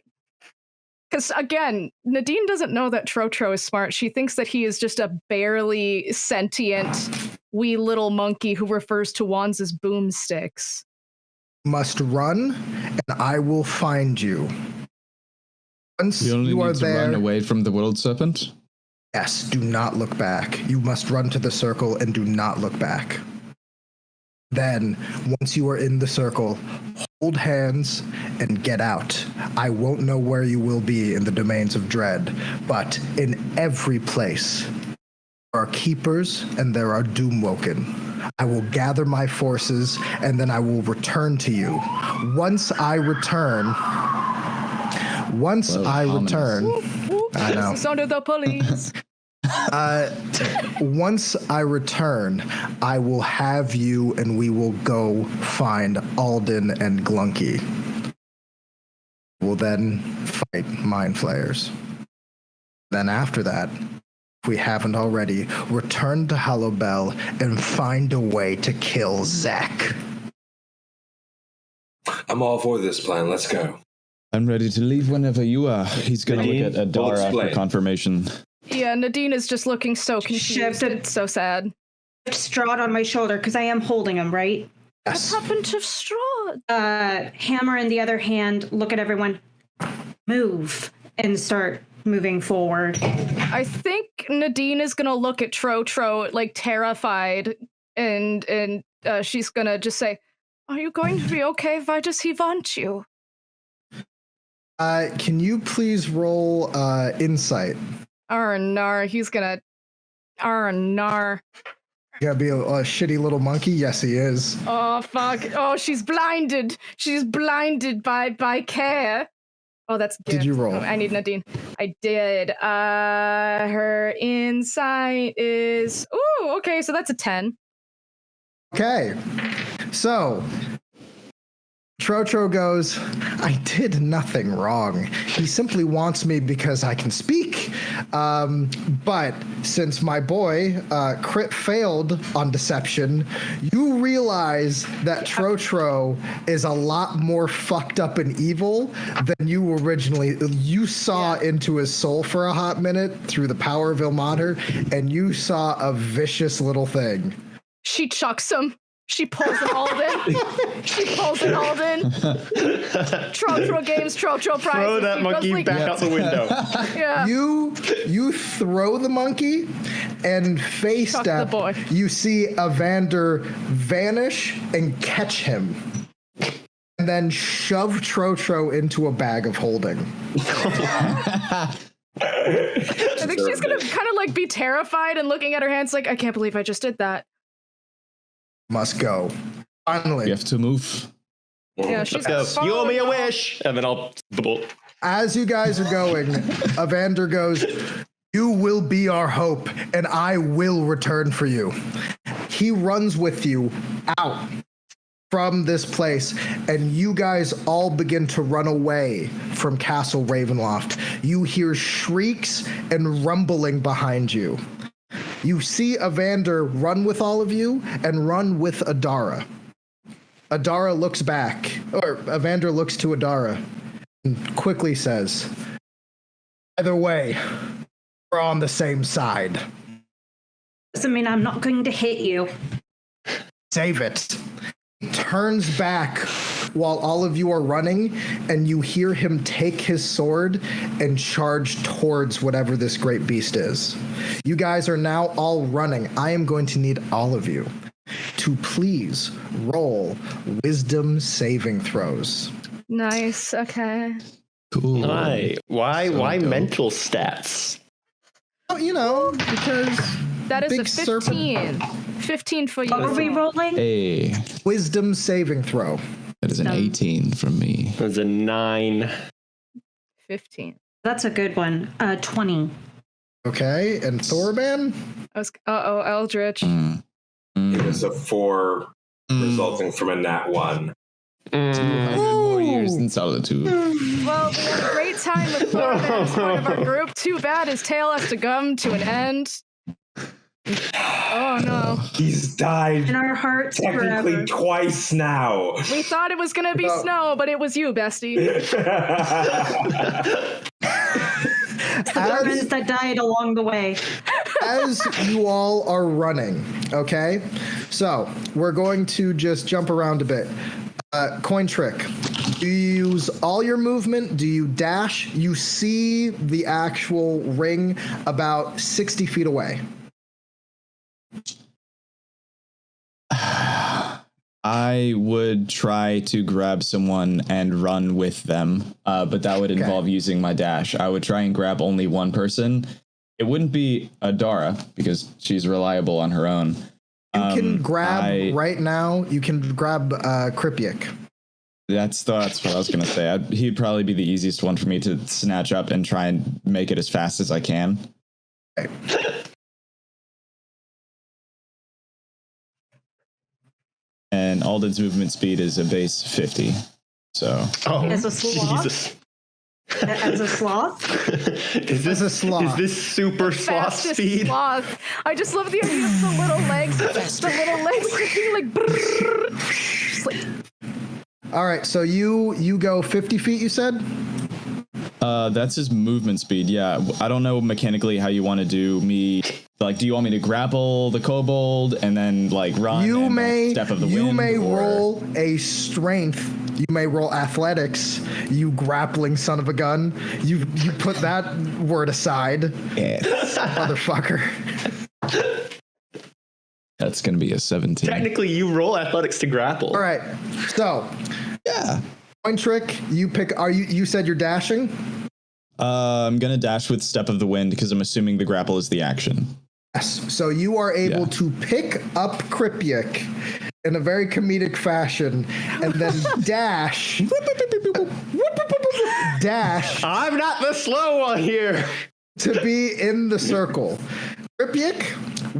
because, again, Nadine doesn't know that Trotro is smart. She thinks that he is just a barely sentient wee little monkey who refers to wands as boomsticks. Must run, and I will find you. Once You only you are need to run there, away from the world serpent. yes, do not look back. You must run to the circle and do not look back. Then, once you are in the circle, hold hands and get out. I won't know where you will be in the domains of dread, but in every place, there are keepers and there are doomwoken. I will gather my forces and then I will return to you. Once I return, I know. It's under the police. Once I return, I will have you and we will go find Alden and Glunky. We'll then fight Mind Flayers. Then after that, if we haven't already, return to Hollowbell and find a way to kill Zack. I'm all for this plan. Let's go. I'm ready to leave whenever you are. He's going to look at Adara for confirmation. Yeah, Nadine is just looking so confused. It's so sad. Strahd on my shoulder because I am holding him, right? Yes. What happened to Strahd? Hammer in the other hand, look at everyone, move, and start moving forward. I think Nadine is gonna look at Tro, like terrified, and she's gonna just say, "Are you going to be okay? Why does he want you?" Can you please roll insight? Arnar, he's gonna. Arnar. You gotta be a shitty little monkey? Yes, he is. Oh, fuck. Oh, she's blinded. She's blinded by care. Oh, that's good. Did you roll? Oh, I need Nadine. I did. Her insight is... Ooh, okay, so that's a 10. Okay. So, Tro goes, I did nothing wrong. He simply wants me because I can speak. But since my boy crit failed on deception, you realize that Tro is a lot more fucked up and evil than you originally. You saw into his soul for a hot minute through the power of Ilmater, and you saw a vicious little thing. She chucks him. She pulls it all in. She pulls it all in. Tro games, Tro prizes. Throw that monkey back out the window. Yeah. You throw the monkey, and face Chuck step, the boy. you see Evander vanish and catch him, and then shove Tro into a bag of holding. I think she's gonna kind of like be terrified and looking at her hands like, I can't believe I just did that. Must go. Finally. You have to move. Yeah, she's Let's go. You owe me a wish. And then I'll the bolt. As you guys are going, Evander goes, you will be our hope, and I will return for you. He runs with you out from this place, and you guys all begin to run away from Castle Ravenloft. You hear shrieks and rumbling behind you. You see Evander run with all of you and run with Adara. Adara looks back, or Evander looks to Adara and quickly says, either way, we're on the same side. Doesn't mean I'm not going to hit you. Save it. Turns back while all of you are running, and you hear him take his sword and charge towards whatever this great beast is. You guys are now all running. I am going to need all of you to please roll wisdom saving throws. Nice. Okay. Cool. Why mental stats? Oh, you know, because That is big a 15. 15 for you. What are we rolling? Hey, wisdom saving throw. that is an 18 from me. There's a 9. 15. That's a good one. 20. Okay, and Thorban? Eldritch. It was a 4 resulting from a nat 1. 200 more years in solitude. Well, we had a great time with Thorban as part of our group. Too bad his tale has to come to an end. Oh no. He's died In our hearts technically forever. twice now. We thought it was gonna be snow, but it was you, bestie. Suburbans that died along the way. As you all are running, okay? So, we're going to just jump around a bit. Cointrick, Do you use all your movement? Do you dash? You see the actual ring about 60 feet away. I would try to grab someone and run with them, but that would involve using my dash. I would try and grab only one person. It wouldn't be Adara because she's reliable on her own. You can grab right now. You can grab Kripiak. That's what I was going to say. He'd probably be the easiest one for me to snatch up and try and make it as fast as I can. Okay. And Alden's movement speed is a base 50. So. Oh, as a sloth? Jesus. As a sloth? Is this a sloth? Is this super sloth speed? Sloth. I just love the idea of the little legs. The little legs being like, brrr, just like. All right, so you go 50 feet, you said? That's his movement speed, yeah. I don't know mechanically how you want to do me. Like, do you want me to grapple the kobold and then, like, run step of the wind? You may roll a strength. You may roll athletics, you grappling son of a gun. You put that word aside. Yes. Motherfucker. That's going to be a 17. Technically, you roll athletics to grapple. All right, so. Yeah. Cointrick, you pick. You said you're dashing? I'm going to dash with Step of the Wind because I'm assuming the grapple is the action. Yes. So you are able to pick up Kripiak in a very comedic fashion and then dash. Dash. I'm not the slow one here. To be in the circle. Kripiak,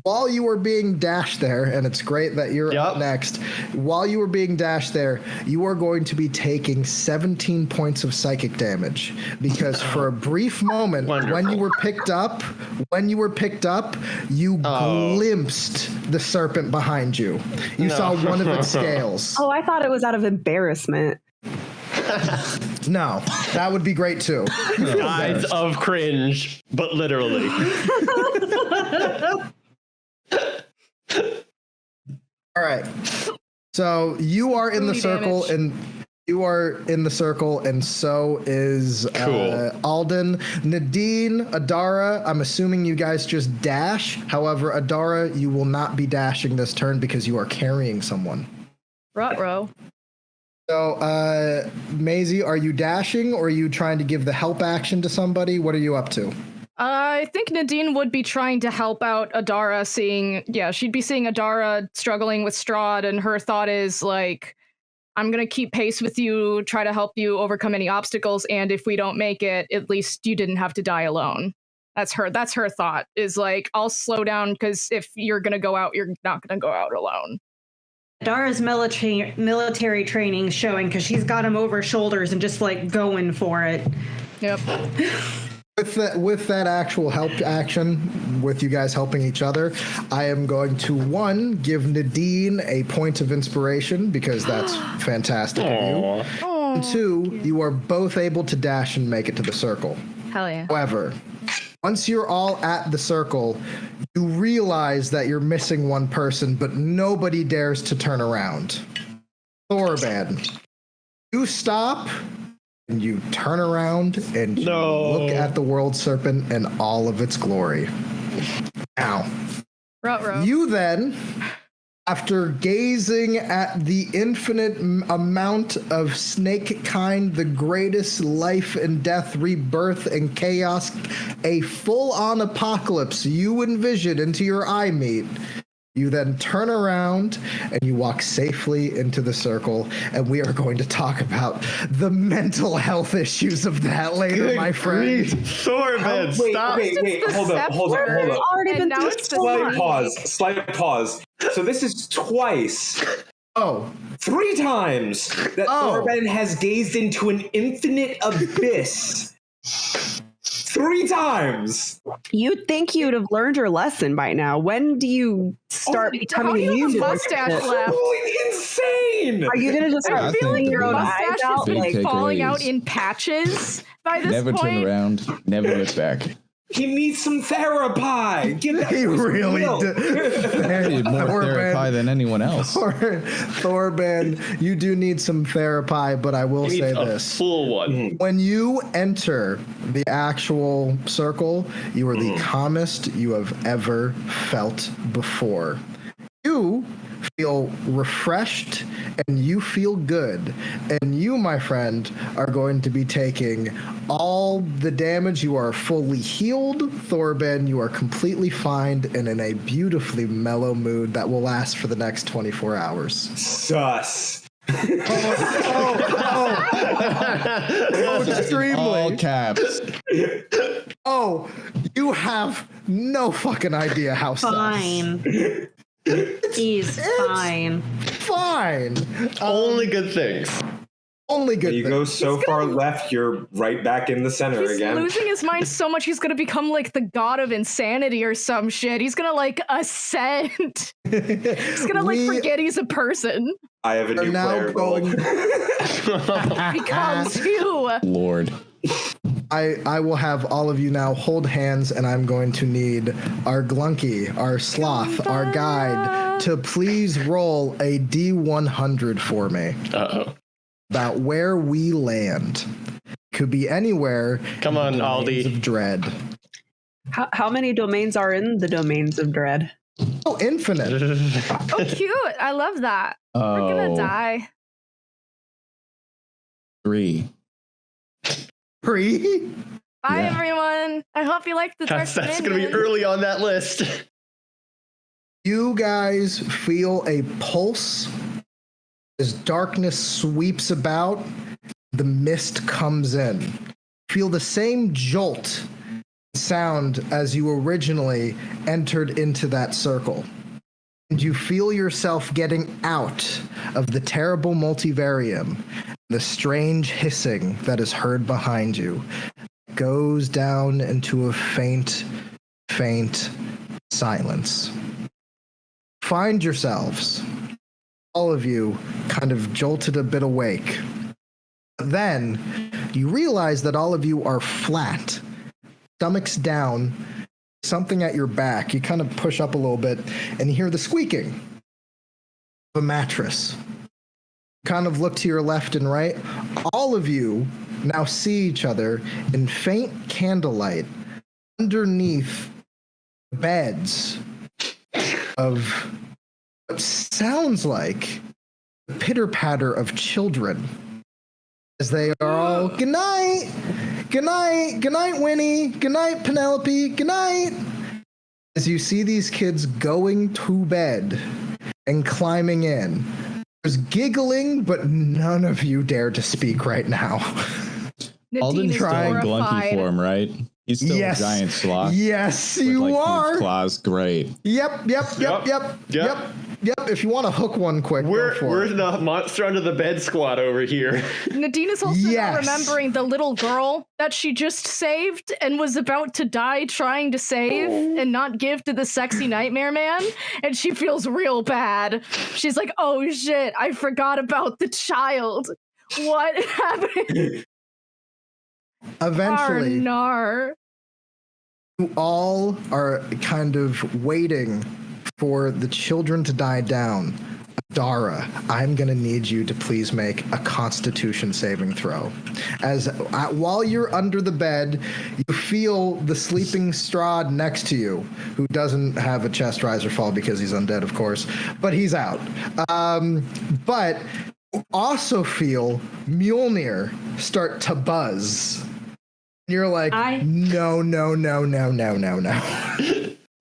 while you were being dashed there, and it's great that you're up next, while you were being dashed there, you are going to be taking 17 points of psychic damage because for a brief moment, when you were picked up, you glimpsed the serpent behind you. You saw one of its scales. Oh, I thought it was out of embarrassment. No, that would be great too. Eyes of cringe, but literally. All right. So you are in the circle, and so is Alden, Nadine, Adara. I'm assuming you guys just dash. However, Adara, you will not be dashing this turn because you are carrying someone. Ruh-roh. So, Maisie, are you dashing or are you trying to give the help action to somebody? What are you up to? I think Nadine would be trying to help out Adara, she'd be seeing Adara struggling with Strahd, and her thought is, like, I'm going to keep pace with you, try to help you overcome any obstacles, and if we don't make it, at least you didn't have to die alone. That's her thought, is like, I'll slow down, because if you're going to go out, you're not going to go out alone. Dara's military training showing because she's got him over shoulders and just like going for it. Yep. With that actual help action, with you guys helping each other, I am going to give Nadine a point of inspiration because that's fantastic of you. And 2, you are both able to dash and make it to the circle. Hell yeah. However, once you're all at the circle, you realize that you're missing one person, but nobody dares to turn around. Thorban, you stop and you turn around and you look at the world serpent in all of its glory. Now, you then, after gazing at the infinite amount of snake kind, the greatest life and death, rebirth, and chaos, a full-on apocalypse you envision into your eye meet, you then turn around and you walk safely into the circle, and we are going to talk about the mental health issues of that later, my friend. Thorban, stop. Wait, hold up. Slight pause. So this is twice. 3 times that Thorban has gazed into an infinite abyss. 3 times. You'd think you'd have learned your lesson by now. When do you start becoming immune to this? Absolutely insane. Are you gonna just start feeling your own eyes mustache out? has been falling out in patches by this Never point. turn around. Never look back. He needs some therapy. Give that He boy some really milk. did. Need more therapy than anyone else. Thorben, you do need some therapy, but I will He say needs a this. full one. When you enter the actual circle, you are the calmest you have ever felt before. You feel refreshed and you feel good. And you, my friend, are going to be taking all the damage. You are fully healed, Thorben. You are completely fine and in a beautifully mellow mood that will last for the next 24 hours. Sus. Extremely. All caps. Oh, you have no fucking idea how sus. Fine. He's fine. Fine. Only good things. Only good You things. go so far left, you're right back in the center He's again. losing his mind so much he's gonna become like the god of insanity or some shit. He's gonna like ascend. He's gonna like forget he's a person. I have a Are new now player goal. going. Becomes you. Lord. I will have all of you now hold hands, and I'm going to need our Glunky, our Sloth, our guide to please roll a D100 for me Uh-oh. about where we land. Could be anywhere. Come on, in the domains Aldi. of dread. How many domains are in the domains of dread? Oh, infinite. Oh, cute. I love that. Oh, We're gonna die. 3. 3? Bye, Yeah. everyone. I hope you liked the That's Dark going to be Dominion. early on that list. You guys feel a pulse as darkness sweeps about, the mist comes in. Feel the same jolt sound as you originally entered into that circle. And you feel yourself getting out of the terrible multivarium. The strange hissing that is heard behind you goes down into a faint, faint silence. Find yourselves, all of you, kind of jolted a bit awake. Then you realize that all of you are flat, stomachs down, something at your back. You kind of push up a little bit and you hear the squeaking of a mattress. Kind of look to your left and right. All of you now see each other in faint candlelight underneath beds of what sounds like the pitter-patter of children as they are all, good night, good night, good night, Winnie, good night, Penelope, good night. As you see these kids going to bed and climbing in. There's giggling, but none of you dare to speak right now. Alden's Nadine is still in Glunky horrified. form, right? He's still Yes. a giant sloth. Yes, with, you like, huge are. Claws, great. Yep. If you want to hook one quick, We're go for it. the monster under the bed squad over here. Nadine is also Yes. now remembering the little girl that she just saved and was about to die trying to save and not give to the sexy nightmare man. And she feels real bad. She's like, oh shit, I forgot about the child. What happened? Eventually, Arnar. you all are kind of waiting for the children to die down. Dara, I'm going to need you to please make a Constitution saving throw. As while you're under the bed, you feel the sleeping Strahd next to you, who doesn't have a chest rise or fall because he's undead, of course, but he's out. But you also feel Mjolnir start to buzz. And you're like, no.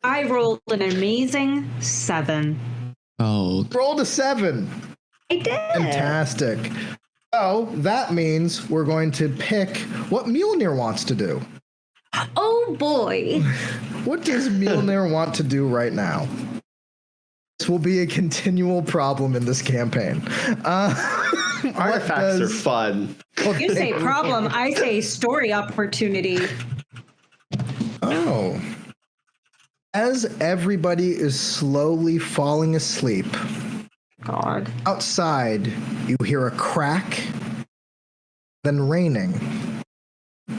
I rolled an amazing 7. Oh, Rolled a 7. I did. Fantastic. So that means we're going to pick what Mjolnir wants to do. Oh boy. What does Mjolnir want to do right now? This will be a continual problem in this campaign. Artifacts are fun. You say problem, I say story opportunity. Oh. As everybody is slowly falling asleep, God. outside you hear a crack, then raining. You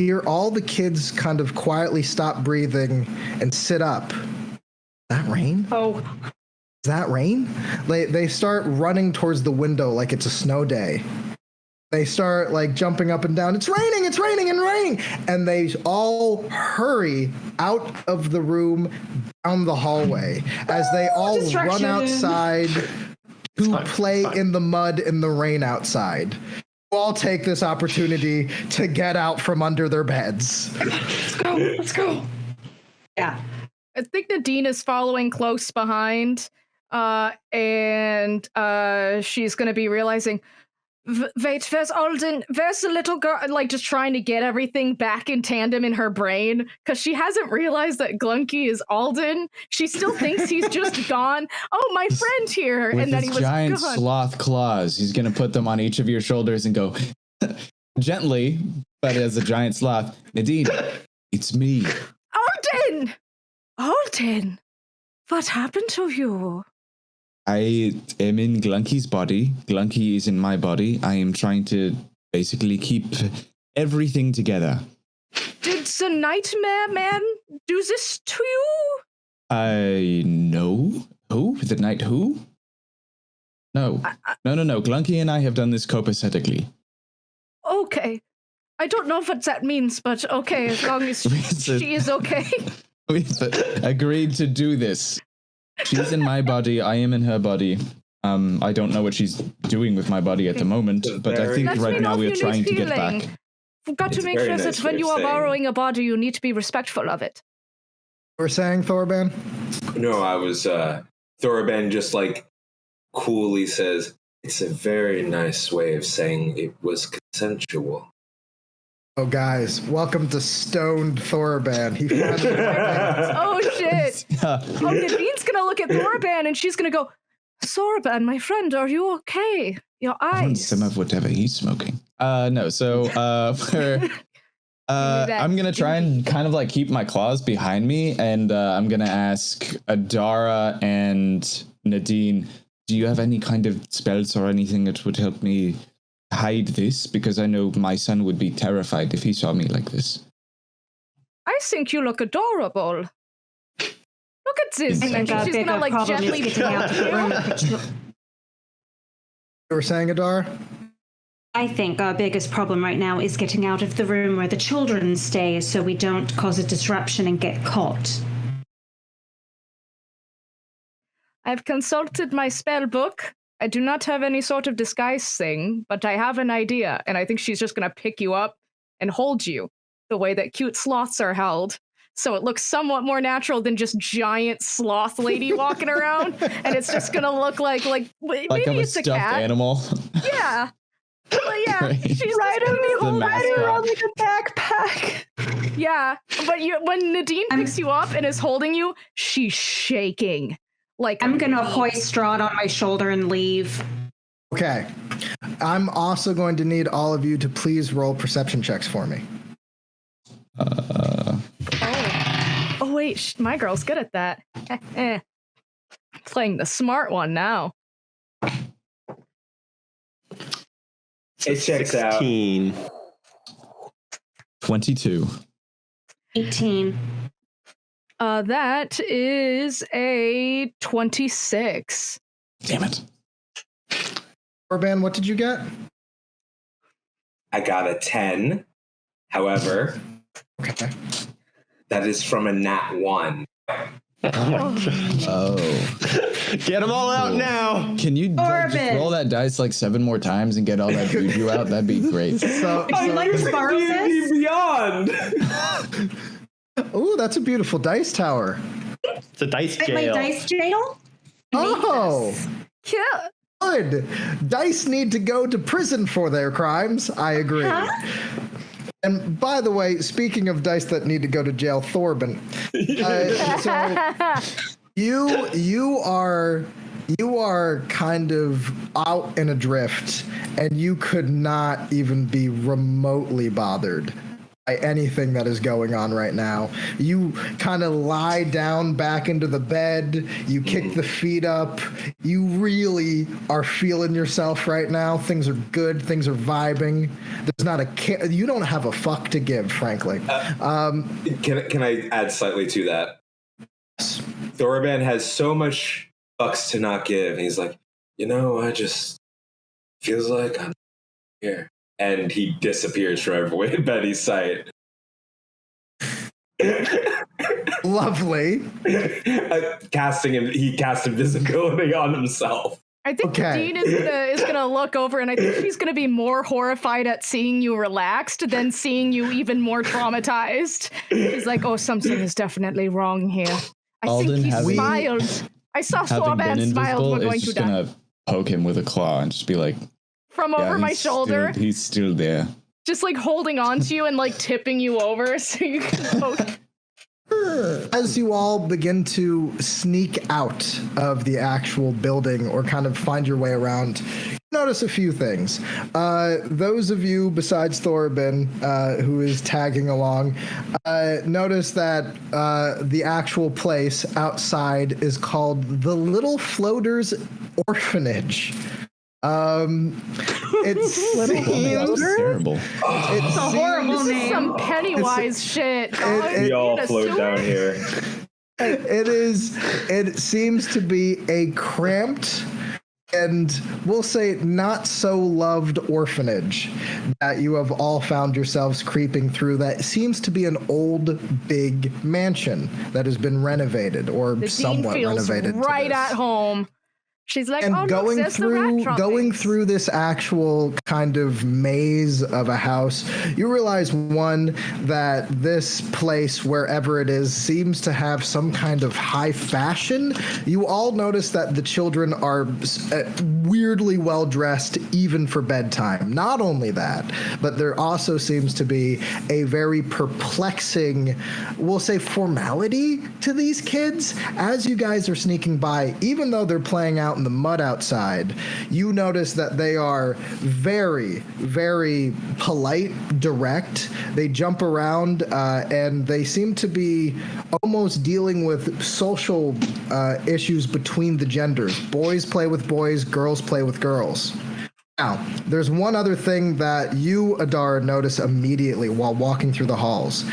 hear all the kids kind of quietly stop breathing and sit up. Is that rain? Oh. Is that rain? They start running towards the window like it's a snow day. They start like jumping up and down. It's raining and raining. And they all hurry out of the room down the hallway as they all run outside to play in the mud in the rain outside. All take this opportunity to get out from under their beds. Let's go. Yeah. I think Nadine is following close behind, and she's going to be realizing, wait, where's Alden? Where's the little girl? Like, just trying to get everything back in tandem in her brain, because she hasn't realized that Glunky is Alden. She still thinks he's just gone. Oh, my friend here. With and then his he was giant gone. sloth claws, he's going to put them on each of your shoulders and go gently, but as a giant sloth. Nadine, it's me. Alden! Alden! What happened to you? I am in Glunky's body. Glunky is in my body. I am trying to basically keep everything together. Did the Nightmare Man do this to you? I know. Who? The night who? No. No. Glunky and I have done this copacetically. Okay. I don't know what that means, but okay, as long as she is okay. We've agreed to do this. She's in my body. I am in her body. I don't know what she's doing with my body at the moment, but I think right now we are trying to get back. We've got to make sure that when you are borrowing a body, you need to be respectful of it. You were saying, Thorban? No, I was, Thorban just like coolly says, it's a very nice way of saying it was consensual. Oh, guys, welcome to Stoned Thorban. He finally Oh, shit. Oh, Nadine's going to look at Thorban and she's going to go, Thorban, my friend, are you okay? Your eyes. Some of whatever he's smoking. No, so I'm going to try and kind of like keep my claws behind me, and I'm going to ask Adara and Nadine, do you have any kind of spells or anything that would help me hide this? Because I know my son would be terrified if he saw me like this. I think you look adorable. Look at this. I think our bigger problem is getting out of the room. You were saying, Adara? I think our biggest problem right now is getting out of the room where the children stay so we don't cause a disruption and get caught. I've consulted my spell book. I do not have any sort of disguise thing, but I have an idea, and I think she's just going to pick you up and hold you the way that cute sloths are held. So it looks somewhat more natural than just giant sloth lady walking around, and it's just going to look like maybe it's a cat. Animal. Yeah. Well, yeah, Right. she's riding around like a backpack. Yeah, but when Nadine picks you up and is holding you, she's shaking. Like, I'm gonna hoist Strahd on my shoulder and leave. Okay. I'm also going to need all of you to please roll perception checks for me. Oh wait, my girl's good at that. Playing the smart one now. It checks out. 16. 22. 18. That is a 26. Damn it. Orban, what did you get? I got a 10. However, Okay. that is from a nat 1. Oh. Get them all out now. Can you just roll that dice like 7 more times and get all that juju out? That'd be great. So, like to borrow this? Beyond. ooh, that's a beautiful dice tower. It's a dice My jail. dice jail? Oh, Yeah. good. Dice need to go to prison for their crimes. I agree. Huh? And by the way, speaking of dice that need to go to jail, Thorban. So you are kind of out in a drift, and you could not even be remotely bothered by anything that is going on right now. You kind of lie down back into the bed. You kick the feet up. You really are feeling yourself right now. Things are good. Things are vibing. There's not you don't have a fuck to give, frankly. Can I add slightly to that? Thorban has so much fucks to not give. And he's like, I just feels like I'm here. And he disappears from everybody's sight. Lovely. He cast invisibility on himself. I think Dean is gonna look over, and I think she's gonna be more horrified at seeing you relaxed than seeing you even more traumatized. She's like, "Oh, something is definitely wrong here." I think he smiled. I saw Thorban smile. We're going to die. Gonna poke him with a claw and just be like, from over my shoulder. He's still there. Just like holding on to you and like tipping you over so you can poke. As you all begin to sneak out of the actual building or kind of find your way around, you notice a few things. Those of you besides Thorban, who is tagging along, notice that the actual place outside is called the Little Floaters Orphanage. It's terrible. It's a horrible name. Some Pennywise shit. We all float down here. It seems to be a cramped and we'll say not so loved orphanage that you have all found yourselves creeping through. That seems to be an old big mansion that has been renovated or the somewhat Dean feels renovated. Right at home. She's like, and oh, going look, through through this actual kind of maze of a house, you realize, one, that this place, wherever it is, seems to have some kind of high fashion. You all notice that the children are weirdly well dressed, even for bedtime. Not only that, but there also seems to be a very perplexing, we'll say, formality to these kids. As you guys are sneaking by, even though they're playing out in the mud outside, you notice that they are very, very polite, direct. They jump around and they seem to be almost dealing with social issues between the genders. Boys play with boys, girls play with girls. Now, there's one other thing that you, Adara, notice immediately while walking through the halls.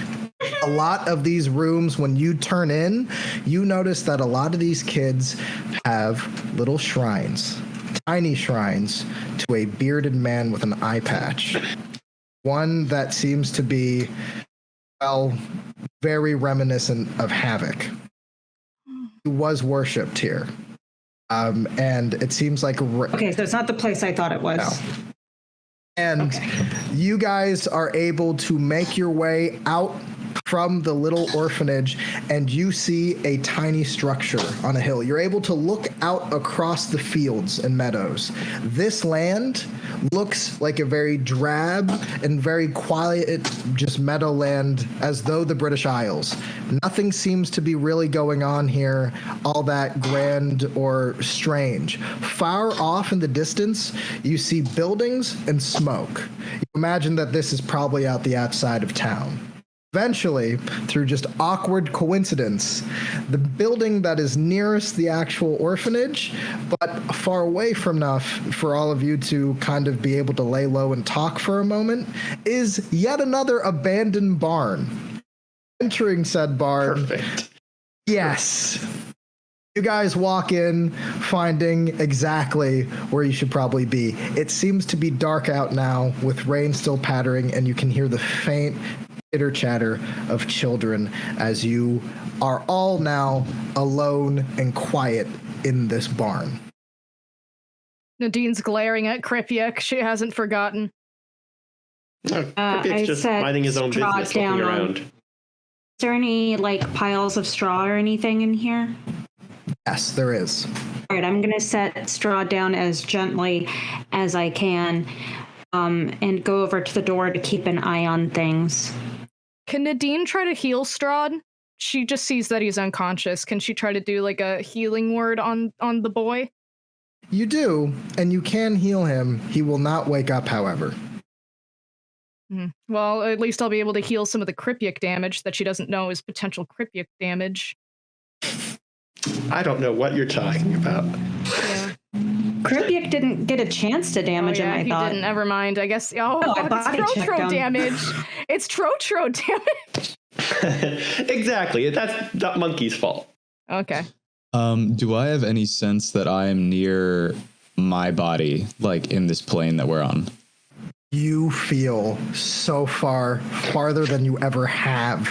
A lot of these rooms, when you turn in, you notice that a lot of these kids have little shrines, tiny shrines to a bearded man with an eye patch. One that seems to be, well, very reminiscent of Havoc, who was worshipped here. And it seems like... Okay, so it's not the place I thought it was. No. And you guys are able to make your way out from the little orphanage, and you see a tiny structure on a hill. You're able to look out across the fields and meadows. This land looks like a very drab and very quiet, just meadowland, as though the British Isles. Nothing seems to be really going on here, all that grand or strange. Far off in the distance, you see buildings and smoke. You imagine that this is probably out the outside of town. Eventually, through just awkward coincidence, the building that is nearest the actual orphanage, but far away from enough for all of you to kind of be able to lay low and talk for a moment, is yet another abandoned barn. Entering said barn. Perfect. Yes. You guys walk in, finding exactly where you should probably be. It seems to be dark out now, with rain still pattering, and you can hear the faint chitter chatter of children as you are all now alone and quiet in this barn. Nadine's glaring at Kripyak. She hasn't forgotten. No, Kripyak's just minding his own business, looking around. Is there any, like, piles of straw or anything in here? Yes, there is. All right, I'm going to set straw down as gently as I can and go over to the door to keep an eye on things. Can Nadine try to heal Strahd? She just sees that he's unconscious. Can she try to do like a healing word on the boy? You do, and you can heal him. He will not wake up, however. Well, at least I'll be able to heal some of the cryptic damage that she doesn't know is potential cryptic damage. I don't know what you're talking about. Yeah. Cryptic didn't get a chance to damage him, I he thought. didn't. Never mind. I guess. Oh, I body it's checked Trotro him. damage. It's Trotro damage. Exactly. That's not Monkey's fault. Okay. Do I have any sense that I am near my body, like in this plane that we're on? You feel so farther than you ever have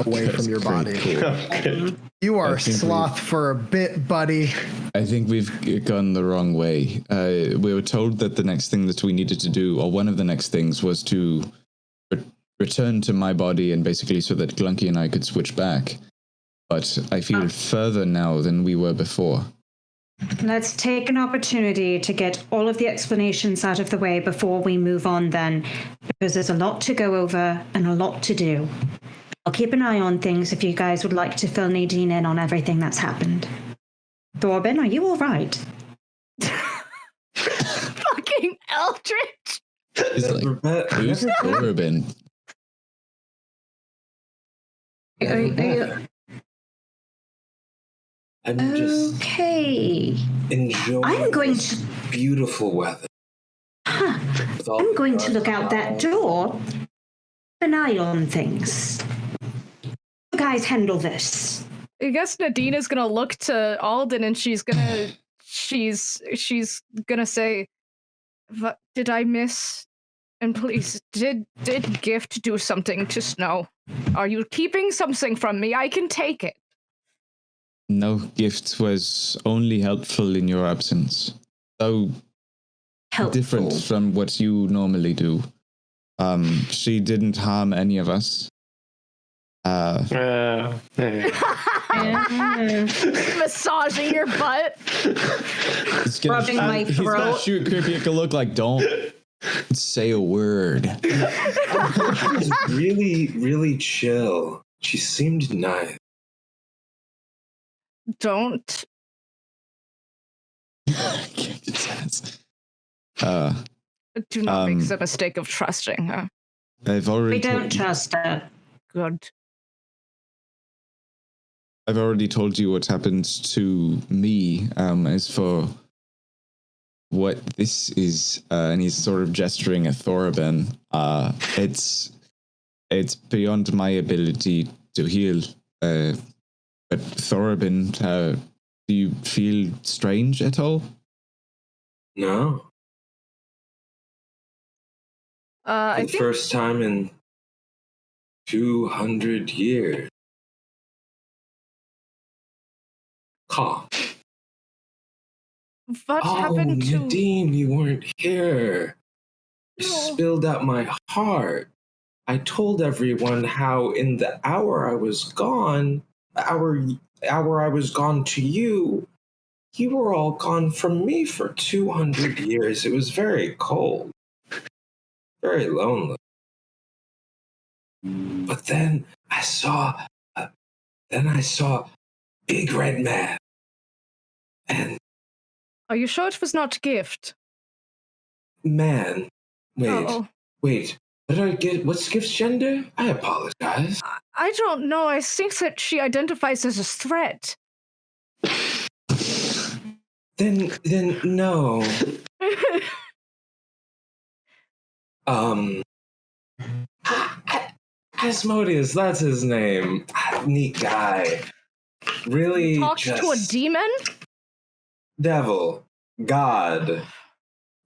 away from your body. Cool. Okay. You are I think sloth for a bit, buddy. I think we've gone the wrong way. We were told that the next thing that we needed to do, or one of the next things, was to return to my body, and basically so that Glunky and I could switch back. But I feel further now than we were before. Let's take an opportunity to get all of the explanations out of the way before we move on then, because there's a lot to go over and a lot to do. I'll keep an eye on things if you guys would like to fill Nadine in on everything that's happened. Thorben, are you all right? Fucking Eldritch. He's like, who's Thorben? I'm just Okay. enjoying I'm going this to... beautiful weather. Huh. with all I'm the going to dark look out that clouds. door. Keep an eye on things. You guys handle this. I guess Nadine is gonna look to Alden and she's gonna say, "What did I miss? And please, did Gift do something to Snow? Are you keeping something from me? I can take it." No, Gift was only helpful in your absence. So Helpful. different from what you normally do. She didn't harm any of us. Massaging your butt. He's gonna, Rubbing my he's gonna throat. shoot Cryptic a look like, don't say a word. She was really, really chill. She seemed nice. Don't. Do not make the mistake of trusting her. I've already We don't trust her. Good. I've already told you what happened to me. As for what this is, and he's sort of gesturing at Thorben. It's beyond my ability to heal. But Thorben, do you feel strange at all? No. I For the think first time in 200 years. Cough. what happened to. Nadine, you weren't here. You No. spilled out my heart. I told everyone how in the hour I was gone, hour I was gone to you, you were all gone from me for 200 years. It was very cold, very lonely. But then I saw Big Red Man, and Are you sure it was not Gift? man, Oh. wait. Did I get what's Gift's gender? I apologize. I don't know. I think that she identifies as a threat. Then no. Asmodeus, that's his name. Neat guy. Really Talks to a just demon? devil. God.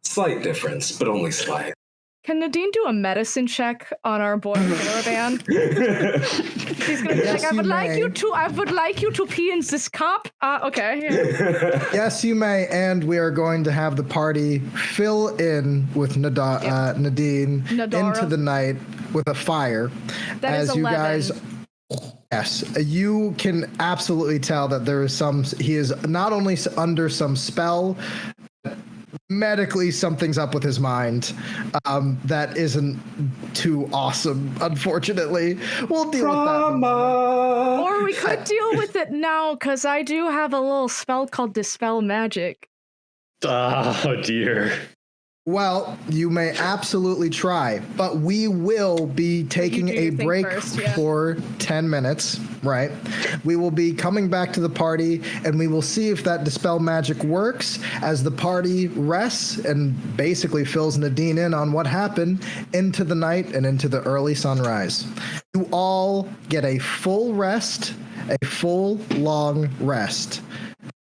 Slight difference, but only slight. Can Nadine do a medicine check on our boy Caravan? She's gonna be Yes, like, you I would like you to pee in this cup. Okay. Yeah. Yes, you may, and we are going to have the party fill in with Nadine Nadara. into the night with a fire. That is as you 11. guys, yes, you can absolutely tell that there is some. He is not only under some spell. Medically, something's up with his mind. That isn't too awesome, unfortunately. We'll deal with that. Or we could deal with it now, because I do have a little spell called Dispel Magic. Oh dear. Well, you may absolutely try, but we will be taking do a your thing break first, yeah. for 10 minutes, right? We will be coming back to the party, and we will see if that dispel magic works as the party rests and basically fills Nadine in on what happened into the night and into the early sunrise. You all get a full rest, a full, long rest.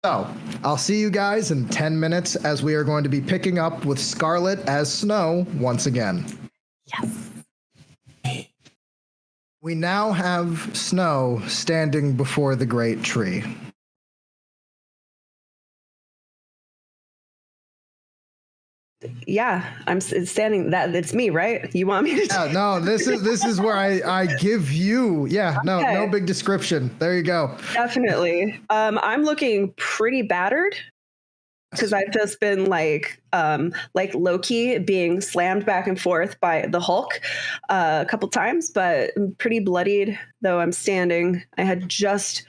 So, I'll see you guys in 10 minutes as we are going to be picking up with Scxrlet as Snow once again. Yes. We now have Snow standing before the great tree. Yeah, I'm standing. It's me, right? You want me to? Yeah, no, this is where I give you. Yeah, no, Okay. no big description. There you go. Definitely. I'm looking pretty battered because I've just been like Loki being slammed back and forth by the Hulk a couple times, but I'm pretty bloodied though I'm standing. I had just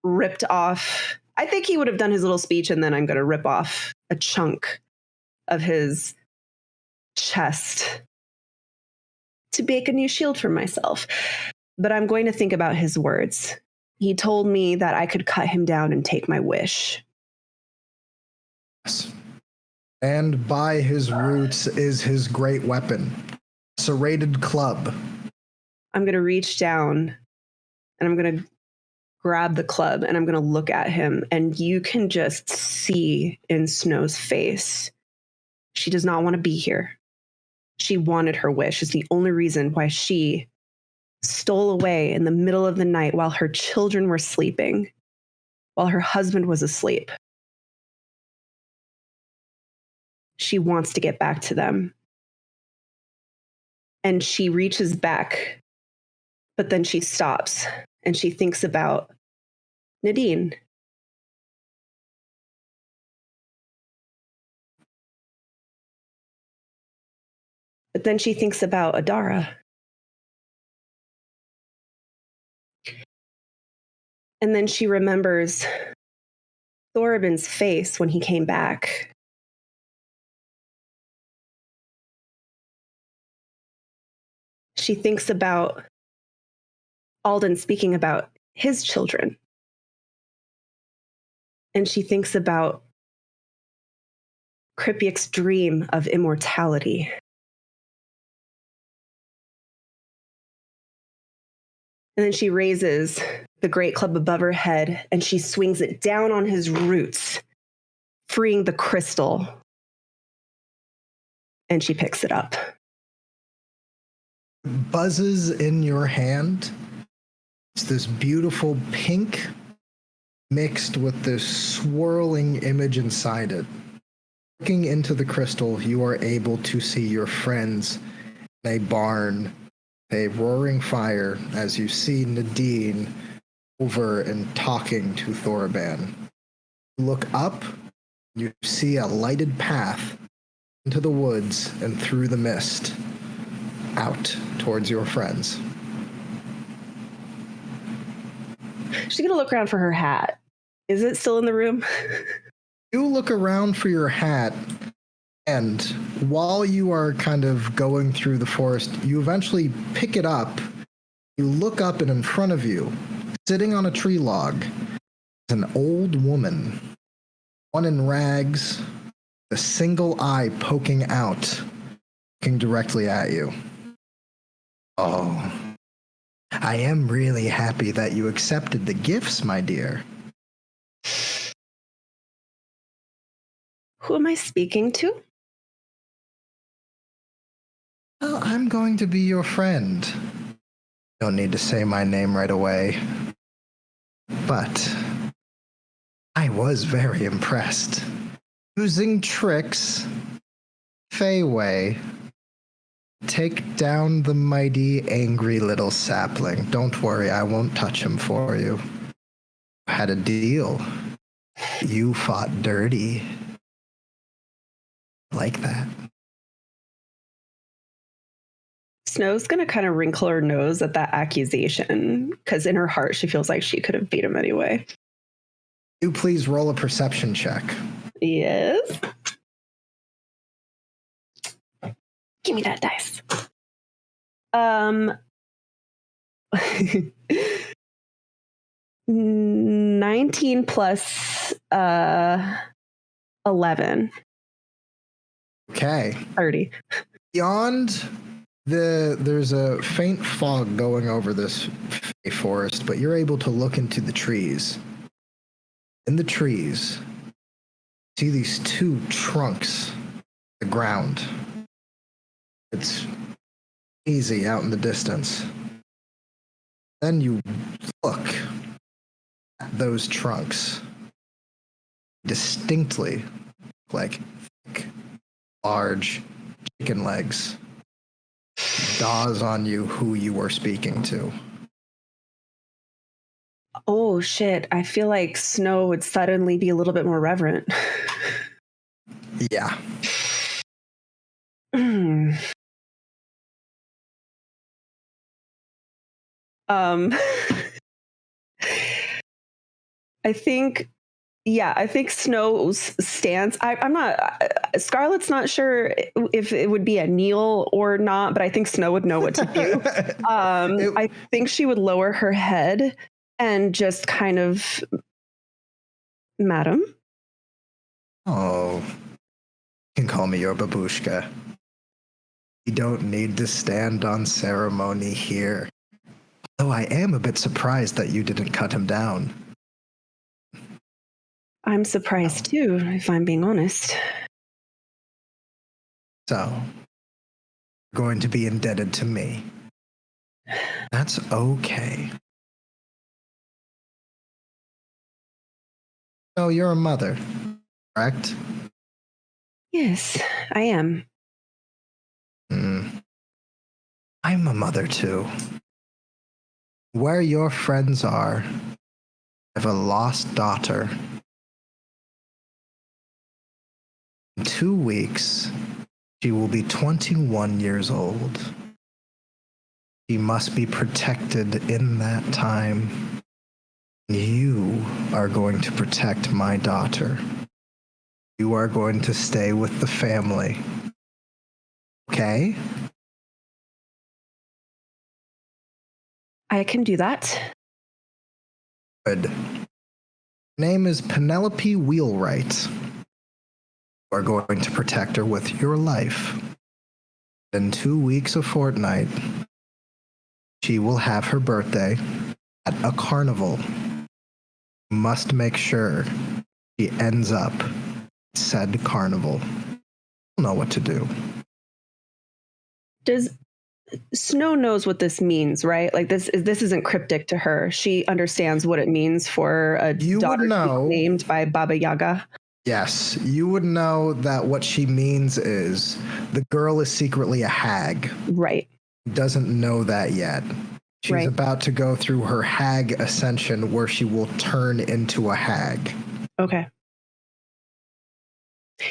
ripped off. I think he would have done his little speech, and then I'm going to rip off a chunk of his chest to make a new shield for myself. But I'm going to think about his words. He told me that I could cut him down and take my wish. And by his roots is his great weapon, serrated club. I'm going to reach down and I'm going to grab the club and I'm going to look at him, and you can just see in Snow's face, she does not want to be here. She wanted her wish. It's the only reason why she stole away in the middle of the night while her children were sleeping, while her husband was asleep. She wants to get back to them. And she reaches back, but then she stops and she thinks about Nadine. But then she thinks about Adara. And then she remembers Thoribin's face when he came back. She thinks about Alden speaking about his children. And she thinks about Kripiak's dream of immortality. And then she raises the great club above her head and she swings it down on his roots, freeing the crystal. And she picks it up. Buzzes in your hand. It's this beautiful pink mixed with this swirling image inside it. Looking into the crystal, you are able to see your friends in a barn, a roaring fire, as you see Nadine over and talking to Thoribin. You look up, you see a lighted path into the woods and through the mist, out towards your friends. She's going to look around for her hat. Is it still in the room? You look around for your hat, and while you are kind of going through the forest, you eventually pick it up. You look up, and in front of you, sitting on a tree log, is an old woman, one in rags, a single eye poking out, looking directly at you. Oh, I am really happy that you accepted the gifts, my dear. Who am I speaking to? Well, I'm going to be your friend. Don't need to say my name right away. But I was very impressed. Using tricks, Feyway, take down the mighty, angry little sapling. Don't worry, I won't touch him for you. Had a deal. You fought dirty. Like that. Snow's going to kind of wrinkle her nose at that accusation because in her heart, she feels like she could have beat him anyway. You please roll a perception check. Yes. Give me that dice. 19 plus 11. Okay. 30. Beyond there's a faint fog going over this forest, but you're able to look into the trees. In the trees, see these two trunks on the ground. It's easy out in the distance. Then you look at those trunks distinctly like thick, large chicken legs. Daws on you who you were speaking to. Oh shit, I feel like Snow would suddenly be a little bit more reverent. Yeah. I think Snow's stance. I'm not. Scarlett's not sure if it would be a kneel or not, but I think Snow would know what to do. I think she would lower her head and just kind of, Madam. Oh, you can call me your babushka. You don't need to stand on ceremony here. Though I am a bit surprised that you didn't cut him down. I'm surprised too, if I'm being honest. So, you're going to be indebted to me. That's okay. Oh, you're a mother, correct? Yes, I am. I'm a mother too. Where your friends are, I have a lost daughter. In 2 weeks, she will be 21 years old. She must be protected in that time. You are going to protect my daughter. You are going to stay with the family. Okay? I can do that. Good. Her name is Penelope Wheelwright. You are going to protect her with your life. In 2 weeks, a fortnight, she will have her birthday at a carnival. You must make sure she ends up at said carnival. You'll know what to do. Does Snow knows what this means, right? Like this isn't cryptic to her. She understands what it means for a daughter to be named by Baba Yaga. Yes, you would know that what she means is the girl is secretly a hag. Right. Doesn't know that yet. She's about to go through her hag ascension where she will turn into a hag. Okay.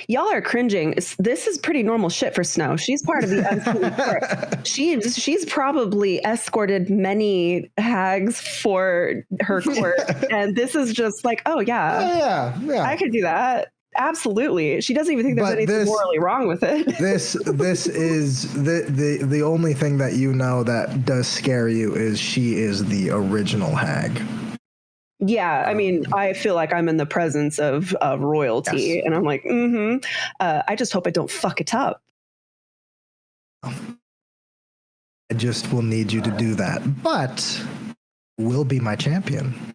Y'all are cringing. This is pretty normal shit for Snow. She's part of the unseen court. She's probably escorted many hags for her court, and this is just like, oh yeah, I could do that. Absolutely. She doesn't even think there's anything morally wrong with it. This is the only thing that you know that does scare you is she is the original hag. Yeah, I mean, I feel like I'm in the presence of royalty, and I'm like, I just hope I don't fuck it up. I just will need you to do that, but will be my champion.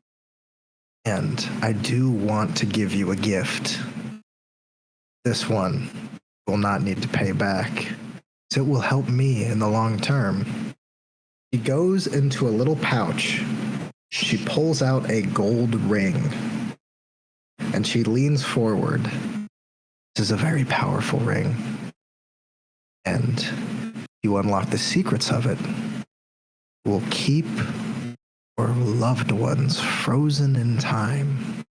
And I do want to give you a gift. This one will not need to pay back. So it will help me in the long term. She goes into a little pouch. She pulls out a gold ring. And she leans forward. This is a very powerful ring. And you unlock the secrets of it. Will keep your loved ones frozen in time,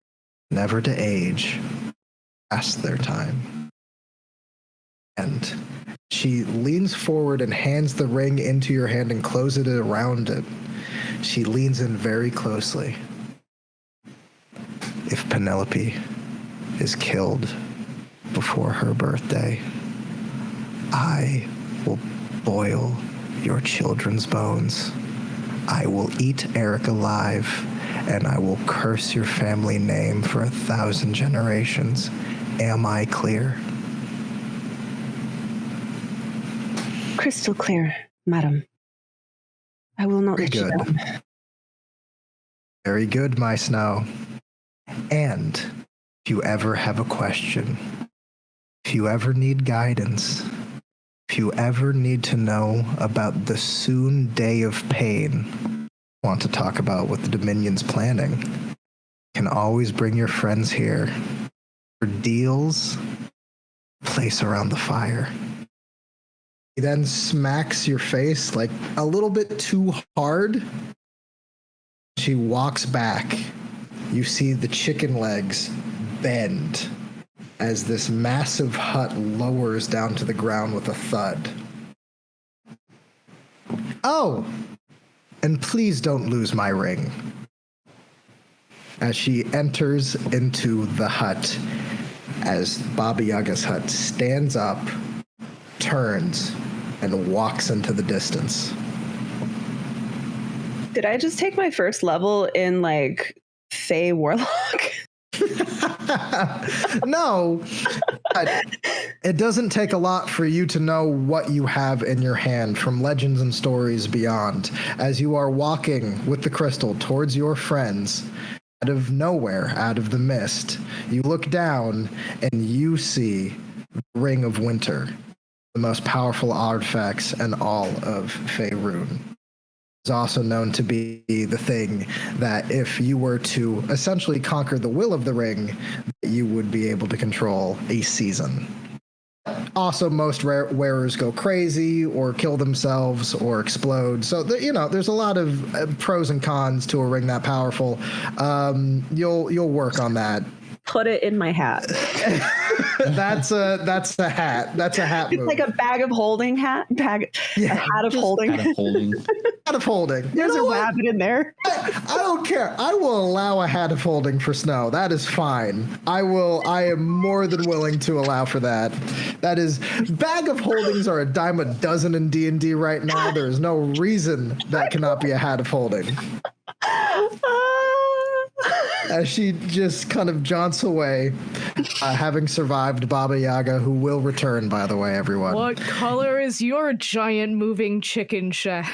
never to age past their time. And she leans forward and hands the ring into your hand and closes it around it. She leans in very closely. If Penelope is killed before her birthday, I will boil your children's bones. I will eat Eric alive, and I will curse your family name for 1,000 generations. Am I clear? Crystal clear, madam. I will not Very let you good. down. Very good, my Snow. And if you ever have a question, if you ever need guidance, if you ever need to know about the soon day of pain, want to talk about what the Dominion's planning, you can always bring your friends here for deals, place around the fire. He then smacks your face like a little bit too hard. She walks back. You see the chicken legs bend as this massive hut lowers down to the ground with a thud. Oh, and please don't lose my ring. As she enters into the hut, as Baba Yaga's hut stands up, turns, and walks into the distance. Did I just take my first level in like Fey Warlock? No, but it doesn't take a lot for you to know what you have in your hand from Legends and Stories Beyond. As you are walking with the crystal towards your friends, out of nowhere, out of the mist, you look down and you see the Ring of Winter, the most powerful artifacts in all of Faerun. It's also known to be the thing that if you were to essentially conquer the will of the ring, you would be able to control a season. Also, most wearers go crazy or kill themselves or explode. So, there's a lot of pros and cons to a ring that powerful. You'll work on that. Put it in my hat. That's a hat. That's a hat It's move. like a bag of holding hat. A hat of holding. Hat of holding. Hat of holding. There's You know a what? rabbit in there. I don't care. I will allow a hat of holding for Snow. That is fine. I am more than willing to allow for that. That is, bag of holdings are a dime a dozen in D&D right now. There is no reason that cannot be a hat of holding. As she just kind of jaunts away, having survived Baba Yaga, who will return, by the way, everyone. What color is your giant moving chicken shack?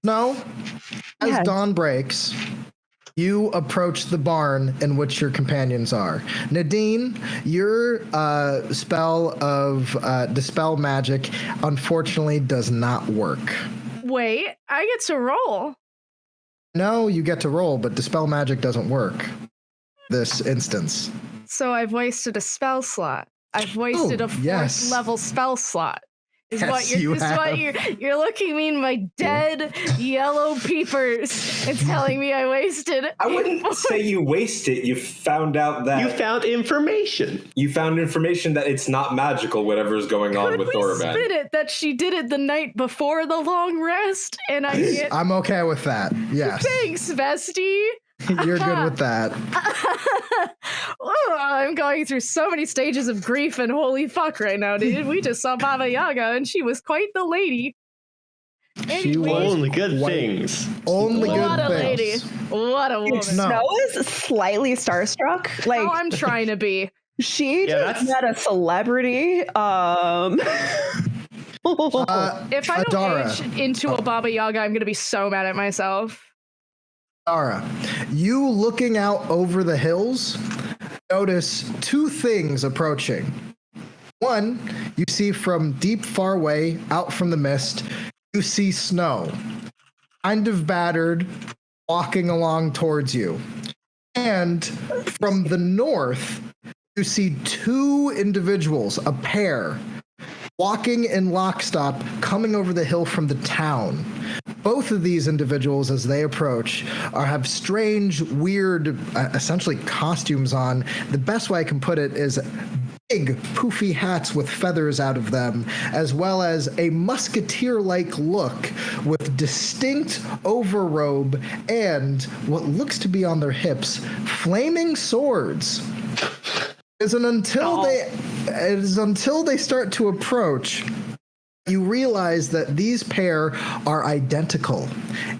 No, as Yes. dawn breaks, you approach the barn in which your companions are. Nadine, your spell of Dispel Magic unfortunately does not work. Wait, I get to roll. No, you get to roll, but Dispel Magic doesn't work this instance. So I've wasted a spell slot. I've wasted a fourth yes. level spell slot. Is Yes, what you you're looking me in my dead yellow peepers and telling me I wasted. I wouldn't say you wasted. You found out that You found information. you found information that it's not magical. Whatever's going on Could with we Thorban. spin it that she did it the night before the long rest, and I get I'm okay with that. Yes. thanks, bestie. You're good with that. Oh, I'm going through so many stages of grief and holy fuck right now, dude. We just saw Baba Yaga and she was quite the lady. She was Only good white. things. Only good What a lady. things. What a woman. No. Snow is slightly starstruck. Like Oh, I'm trying to be. she Yeah, just met a celebrity. If I don't Adara. age into a Baba Yaga, I'm gonna be so mad at myself. Dara, you looking out over the hills, notice two things approaching. One, you see from deep far away, out from the mist, you see Snow, kind of battered, walking along towards you. And from the north, you see two individuals, a pair, walking in lockstep, coming over the hill from the town. Both of these individuals, as they approach, have strange, weird, essentially costumes on. The best way I can put it is big, poofy hats with feathers out of them, as well as a musketeer-like look with distinct overrobe and what looks to be on their hips, flaming swords. Isn't until they it is until they start to approach, you realize that these pair are identical,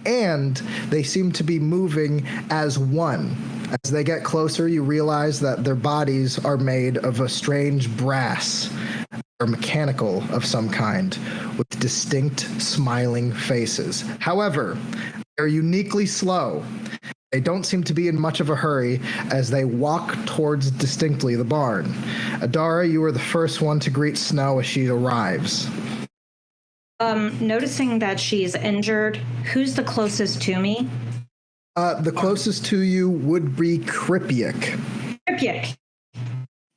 and they seem to be moving as one. As they get closer, you realize that their bodies are made of a strange brass, or mechanical of some kind, with distinct smiling faces. However, they're uniquely slow. They don't seem to be in much of a hurry as they walk towards distinctly the barn. Adara, you are the first one to greet Snow as she arrives. Noticing that she's injured, who's the closest to me? The closest to you would be Kripiak. Kripiak,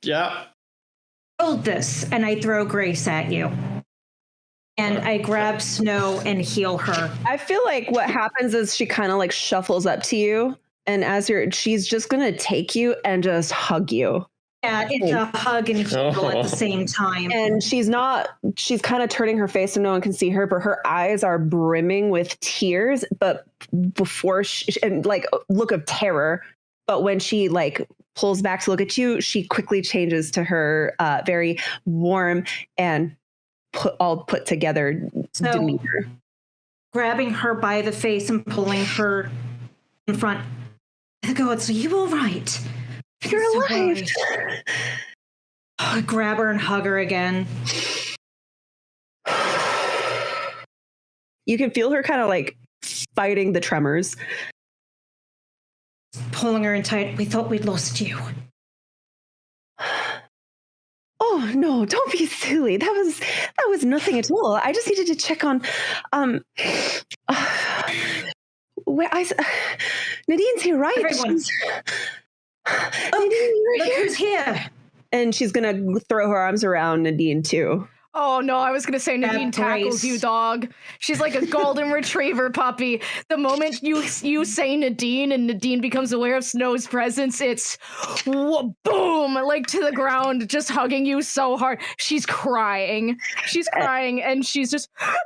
Yeah. hold this, and I throw Grace at you. And I grab Snow and heal her. I feel like what happens is she kind of like shuffles up to you, and she's just gonna take you and just hug you. Yeah, it's a hug and heal at the same time. And she's kind of turning her face so no one can see her, but her eyes are brimming with tears, but and like look of terror. But when she like pulls back to look at you, she quickly changes to her very warm and put together demeanor. Grabbing her by the face and pulling her in front. I go, "Are you all right? You're alive." I grab her and hug her again. You can feel her kind of like fighting the tremors. Pulling her in tight. We thought we'd lost you. Oh no, don't be silly. That was nothing at all. I just needed to check on Nadine's here, right? Everyone's Nadine, you're look here. who's here. And she's gonna throw her arms around Nadine too. Oh no, I was gonna say Nadine tackles Grace. you, dog. She's like a golden retriever puppy. The moment you say Nadine and Nadine becomes aware of Snow's presence, it's boom, like to the ground, just hugging you so hard. She's crying. She's crying, and she's just, I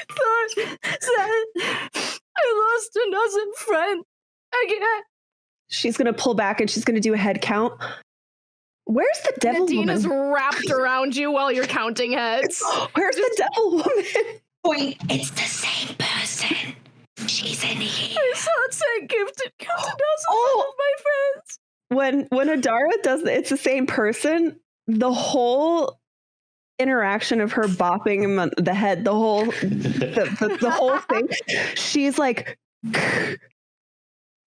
thought that I lost another friend again. She's gonna pull back and she's gonna do a head count. Where's the devil Nadine woman? is wrapped around you while you're counting heads. Where's the devil woman? Wait, it's the same person. She's in here. I saw it say gifted counted as all of my friends. When Adara does it's the same person. The whole interaction of her bopping him on the head, the whole whole thing. She's like.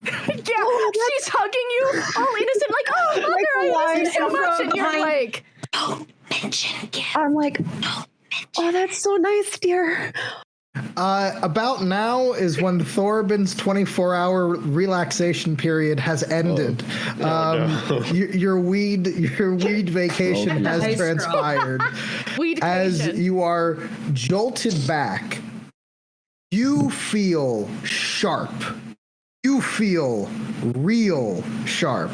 Yeah, she's hugging you, all innocent, like, oh, mother, I miss you so much, and you're like, don't mention gift. I'm like, oh, that's so nice, dear. About now is when Thorbin's 24-hour relaxation period has ended. Your weed vacation has Nice transpired. As you are jolted back, you feel sharp. You feel real sharp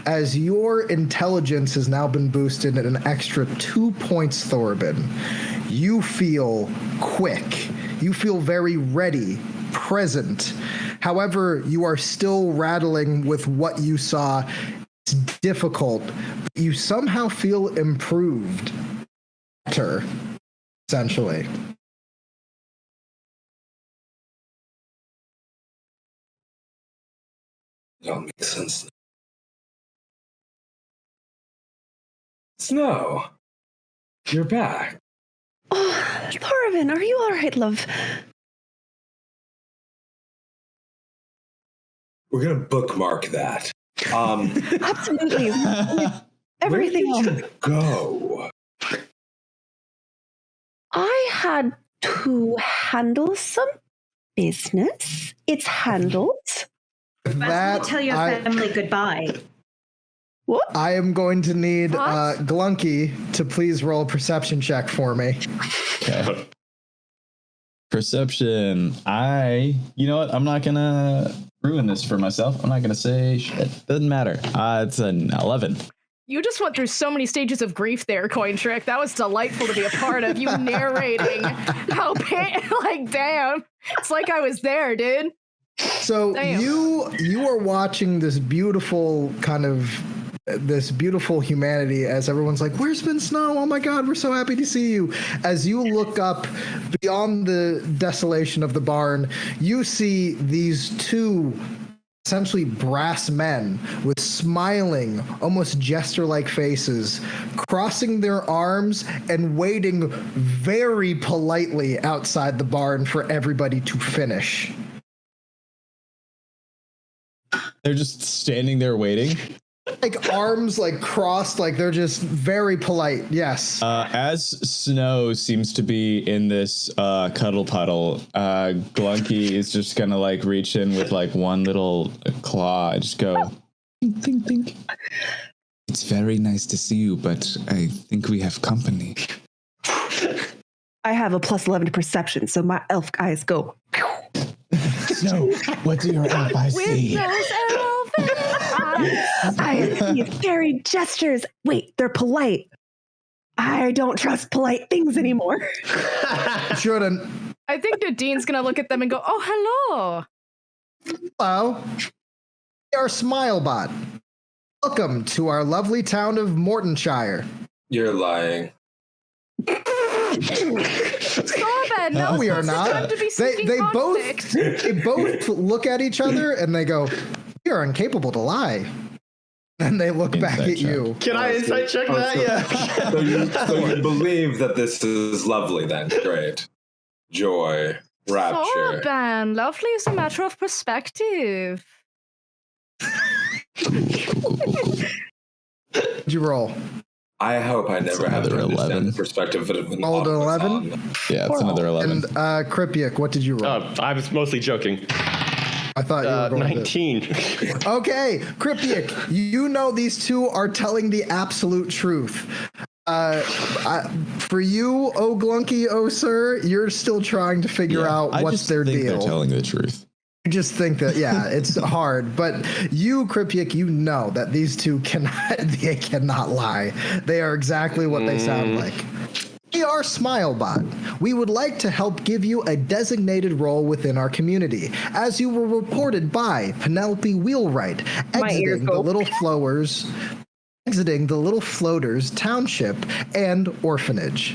as your intelligence has now been boosted at an extra 2 points, Thorbin. You feel quick. You feel very ready, present. However, you are still rattling with what you saw. It's difficult, but you somehow feel improved. Better, essentially. Don't make sense. Snow, you're back. Oh, Thorbin, are you all right, love? We're gonna bookmark that. Absolutely. Everything Where else. did you go? I had to handle some business. It's handled. Let me tell your family goodbye. What? I am going to need Glunky to please roll a perception check for me. Okay. Perception. You know what? I'm not gonna ruin this for myself. I'm not gonna say shit. Doesn't matter. It's an 11. you just went through so many stages of grief there, Cointrick. That was delightful to be a part of. You narrating how like, damn, it's like I was there, dude. So Damn. you are watching this beautiful kind of this beautiful humanity as everyone's like, "Where's been Snow? Oh my God, we're so happy to see you." As you look up beyond the desolation of the barn, you see these two essentially brass men with smiling, almost jester-like faces, crossing their arms and waiting very politely outside the barn for everybody to finish. They're just standing there waiting. Like arms like crossed, like they're just very polite. Yes. As Snow seems to be in this cuddle puddle, Glunky is just gonna like reach in with like one little claw and just go think, think, think. It's very nice to see you, but I think we have company. I have a +11 to perception, so my elf eyes go. Snow, what do your elf eyes see? I see fairy gestures. Wait, they're polite. I don't trust polite things anymore. Shouldn't. I think Nadine's gonna look at them and go, "Oh, hello." Hello. We are Smilebot. Welcome to our lovely town of Mortonshire. You're lying. Sorban, No, we are not. They both look at each other and they go, "We are incapable to lie." And they look back at you. Can I insight check that? Yeah. So you believe that this is lovely then? Great. Joy. Rapture. Sorban, lovely is a matter of perspective. Did you roll? I hope I never have to another understand 11. the perspective of an Rolled an 11? automaton. Yeah, it's another 11. And Kripiak, what did you roll? I was mostly joking. I thought you were going 19. Okay, Kripiak, you know these two are telling the absolute truth. For you, oh Glunky, oh sir, you're still trying to figure out what's their deal. They're telling the truth. You just think that, yeah, it's hard. But you, Kripiak, you know that these two cannot lie. They are exactly what they sound like. We are Smilebot. We would like to help give you a designated role within our community, as you were reported by Penelope Wheelwright, exiting the Little Floaters Township and Orphanage.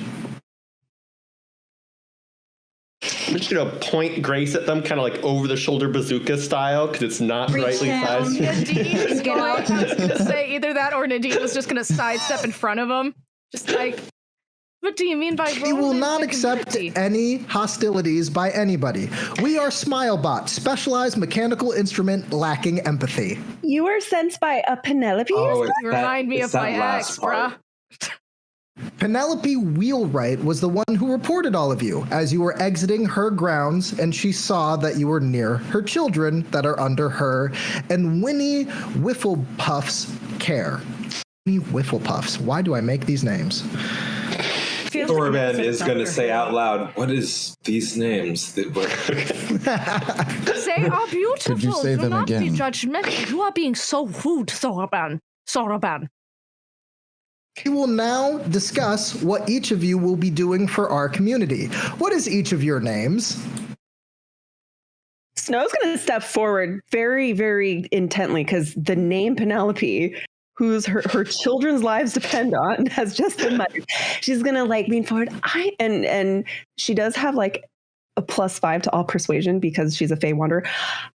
I'm just gonna point Grace at them, kind of like over the shoulder bazooka style, because it's not rightly sized. Nadine, I was gonna say either that or Nadine was just gonna sidestep in front of him, just like. What do you mean by We will not accept any hostilities by anybody. We are Smilebot, specialized mechanical instrument lacking empathy. You were sent by a Penelope? Oh, You remind me of my ex, bruh. Penelope Wheelwright was the one who reported all of you as you were exiting her grounds, and she saw that you were near her children that are under her and Winnie Whifflepuff's care. Winnie Whifflepuffs. Why do I make these names? Thorban is going to say out loud, "What is these names that were?" They are beautiful. Could you say Do them not again? be judgmental. You are being so rude, Sorban. We will now discuss what each of you will be doing for our community. What is each of your names? Snow's going to step forward very, very intently because the name Penelope, whose her children's lives depend on, has just been muttered. She's going to like lean forward. And she does have like a +5 to all persuasion because she's a Fey Wanderer.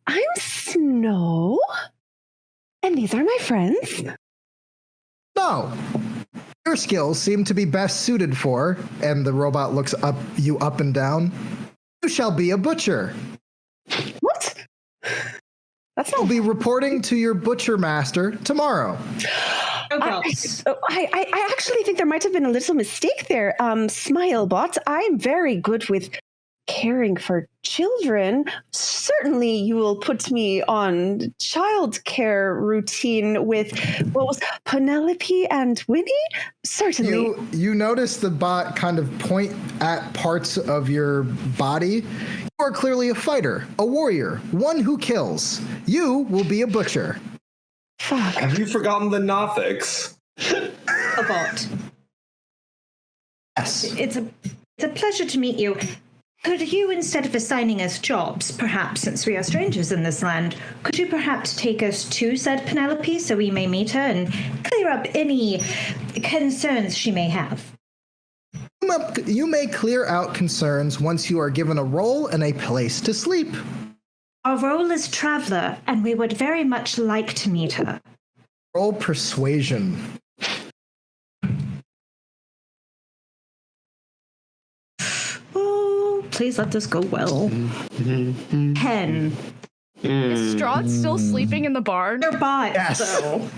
I'm Snow, and these are my friends. No. Your skills seem to be best suited for, and the robot looks you up and down. You shall be a butcher. What? That's You'll not. be reporting to your butcher master tomorrow. I actually think there might have been a little mistake there. Smilebot, I'm very good with caring for children. Certainly you will put me on childcare routine with what was Penelope and Winnie? Certainly. You notice the bot kind of point at parts of your body. You are clearly a fighter, a warrior, one who kills. You will be a butcher. Fuck. Have you forgotten the Nothics? A bot. Yes. It's a pleasure to meet you. Could you, instead of assigning us jobs, perhaps since we are strangers in this land, could you perhaps take us to said Penelope so we may meet her and clear up any concerns she may have? You may clear out concerns once you are given a role and a place to sleep. Our role is traveler, and we would very much like to meet her. Roll persuasion. Oh, please let this go well. 10. Is Strahd still sleeping in the barn? They're bots, Yes. so.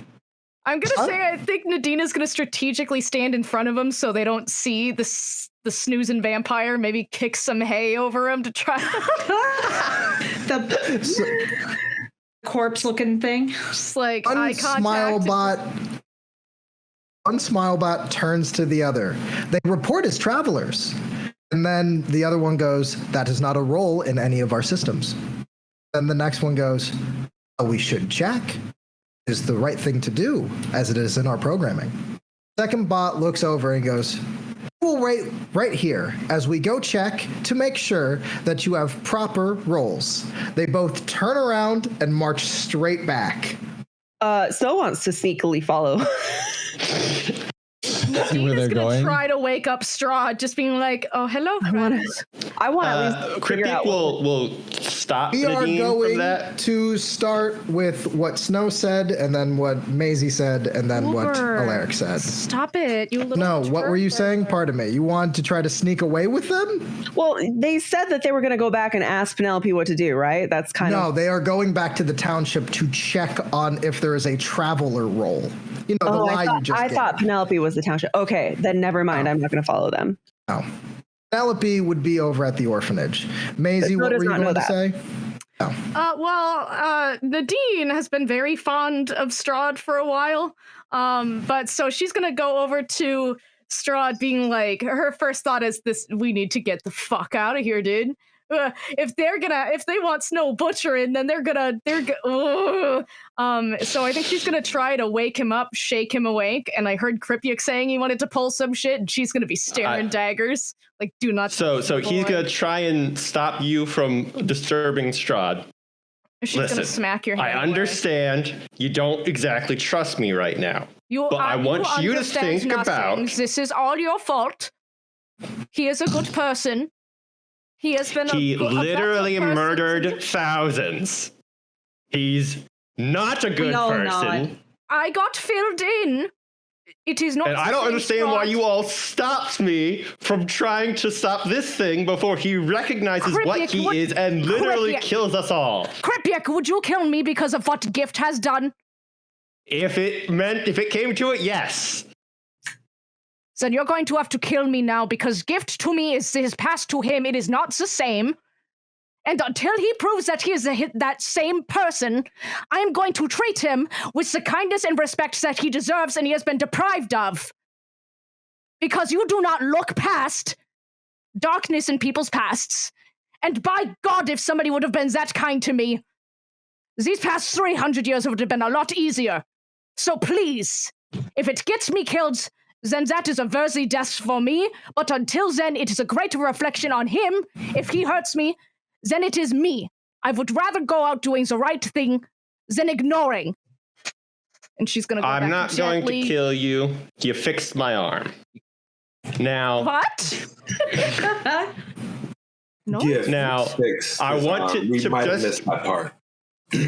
I'm gonna say I think Nadina's gonna strategically stand in front of him so they don't see the snoozing vampire. Maybe kick some hay over him to try. The corpse-looking thing. Just like eye contact. One smilebot turns to the other. They report as travelers. And then the other one goes, that is not a role in any of our systems. Then the next one goes, oh, we should check. Is the right thing to do, as it is in our programming. Second bot looks over and goes, we'll wait right here as we go check to make sure that you have proper roles. They both turn around and march straight back. Snow wants to sneakily follow. See where they're He's gonna going. try to wake up Strahd, just being like, "Oh, hello, I want at least figure Cryptic out will stop We are Nadine from going that. to start with what Snow said, and then what Maisie said, and then what Uber. Alaric said. Stop it, you little." No, what were you saying? turd." Pardon me. You wanted to try to sneak away with them? Well, they said that they were going to go back and ask Penelope what to do, right? That's kind No, of. they are going back to the township to check on if there is a traveler role. You know, the lie you just I gave. thought Penelope was the township. Okay, then never mind. I'm not going to follow them. No. Penelope would be over at the orphanage. Maisie, Snow what does were you not know going to that. say? Nadine has been very fond of Strahd for a while. But so she's gonna go over to Strahd being like, her first thought is this: we need to get the fuck out of here, dude. If they want Snow butchering, then so I think she's gonna try to wake him up, shake him awake. And I heard Cryptic saying he wanted to pull some shit, and she's gonna be staring daggers. Like, do not. So he's gonna try and stop you from disturbing Strahd. She's gonna smack your hand I away. understand you don't exactly trust me right now. But I want you to understand think about. this is all your fault. He is a good person. He has been He literally murdered thousands. He's not a good person. I got filled in. It is not. And I don't understand why you all stopped me from trying to stop this thing before he recognizes what Cryptic, he is and literally Cryptic. kills us all. Cryptic, would you kill me because of what Gift has done? If it came to it, yes. Then you're going to have to kill me now because Gift to me is his past to him. It is not the same. And until he proves that he is that same person, I am going to treat him with the kindness and respect that he deserves and he has been deprived of. Because you do not look past darkness in people's pasts. And by God, if somebody would have been that kind to me, these past 300 years would have been a lot easier. So please, if it gets me killed, then that is a worthy death for me. But until then, it is a great reflection on him. If he hurts me, then it is me. I would rather go out doing the right thing than ignoring. And she's going to go I'm back not gently. going to kill you. You fixed my arm. Now. What? No. Gift Now, fixed I his want arm. to We might have just- missed that part.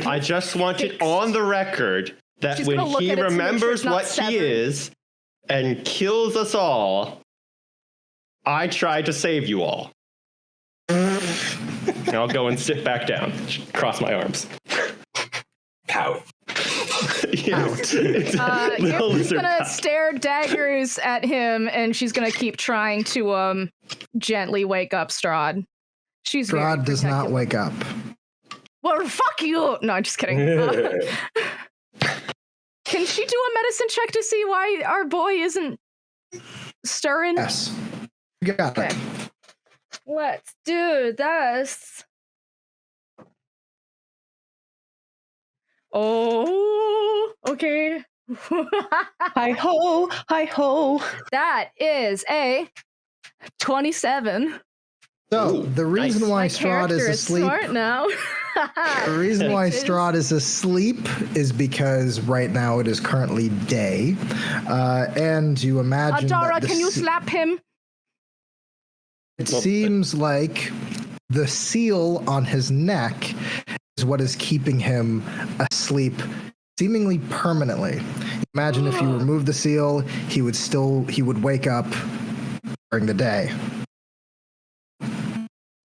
I just want it on the record that She's when gonna look he at it to make sure remembers it's not what severed. he is and kills us all, I tried to save you all. And I'll go and sit back down, cross my arms. Pout. Yes. Gift Little is lizard gonna pout. stare daggers at him, and she's gonna keep trying to gently wake up Strahd. She's very Strahd does not protective. wake up. Well, fuck you! No, I'm just kidding. Can she do a medicine check to see why our boy isn't stirring? Yes. You got it. Okay. Let's do this. Oh, okay. Hi ho. That is a 27. So the reason nice. why My Strahd is character asleep. smart now. The reason why Bitches. Strahd is asleep is because right now it is currently day, and you imagine Adara, that the can you slap him? It seems like the seal on his neck is what is keeping him asleep seemingly permanently. Imagine if you remove the seal, he would wake up during the day.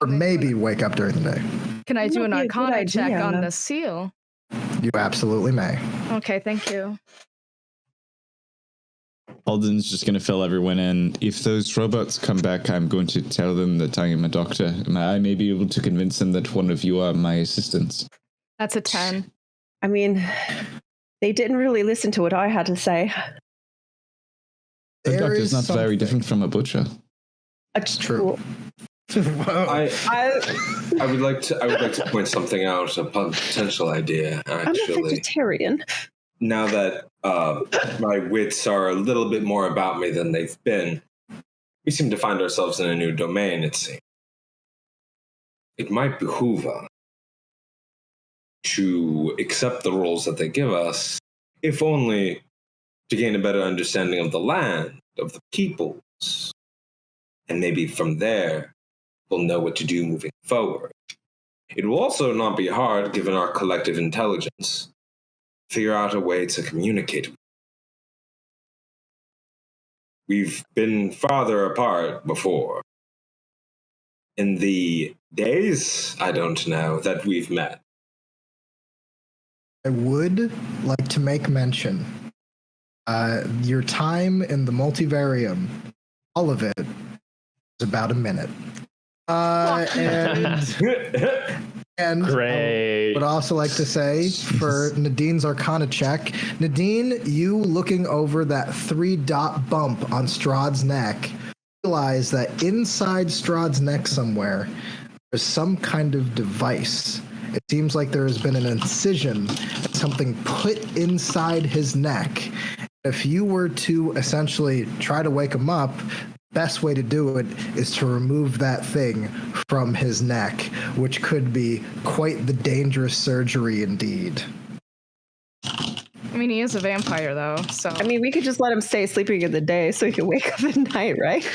Or maybe wake up during the day. Can I do an Might be a good arcana check idea. on the seal? You absolutely may. Okay, thank you. Alden's just going to fill everyone in. If those robots come back, I'm going to tell them that I am a doctor. I may be able to convince them that one of you are my assistants. That's a 10. I mean, they didn't really listen to what I had to say. A There doctor's is not very something- different from a butcher. That's True. I would like to point something out, a potential idea, I'm a actually. vegetarian. Now that my wits are a little bit more about me than they've been, we seem to find ourselves in a new domain, it seems. It might behoove us to accept the roles that they give us, if only to gain a better understanding of the land, of the peoples, and maybe from there, we'll know what to do moving forward. It will also not be hard, given our collective intelligence, figure out a way to communicate. We've been farther apart before. In the days, I don't know, that we've met. I would like to make mention your time in the multivarium, all of it, is about a minute. And Great. I would also like to say for Nadine's Arcana check, Nadine, you looking over that 3-dot bump on Strahd's neck, realize that inside Strahd's neck somewhere, there's some kind of device. It seems like there has been an incision, something put inside his neck. If you were to essentially try to wake him up, best way to do it is to remove that thing from his neck, which could be quite the dangerous surgery indeed. I mean, he is a vampire, though, so. I mean, we could just let him stay sleeping in the day so he can wake up at night, right?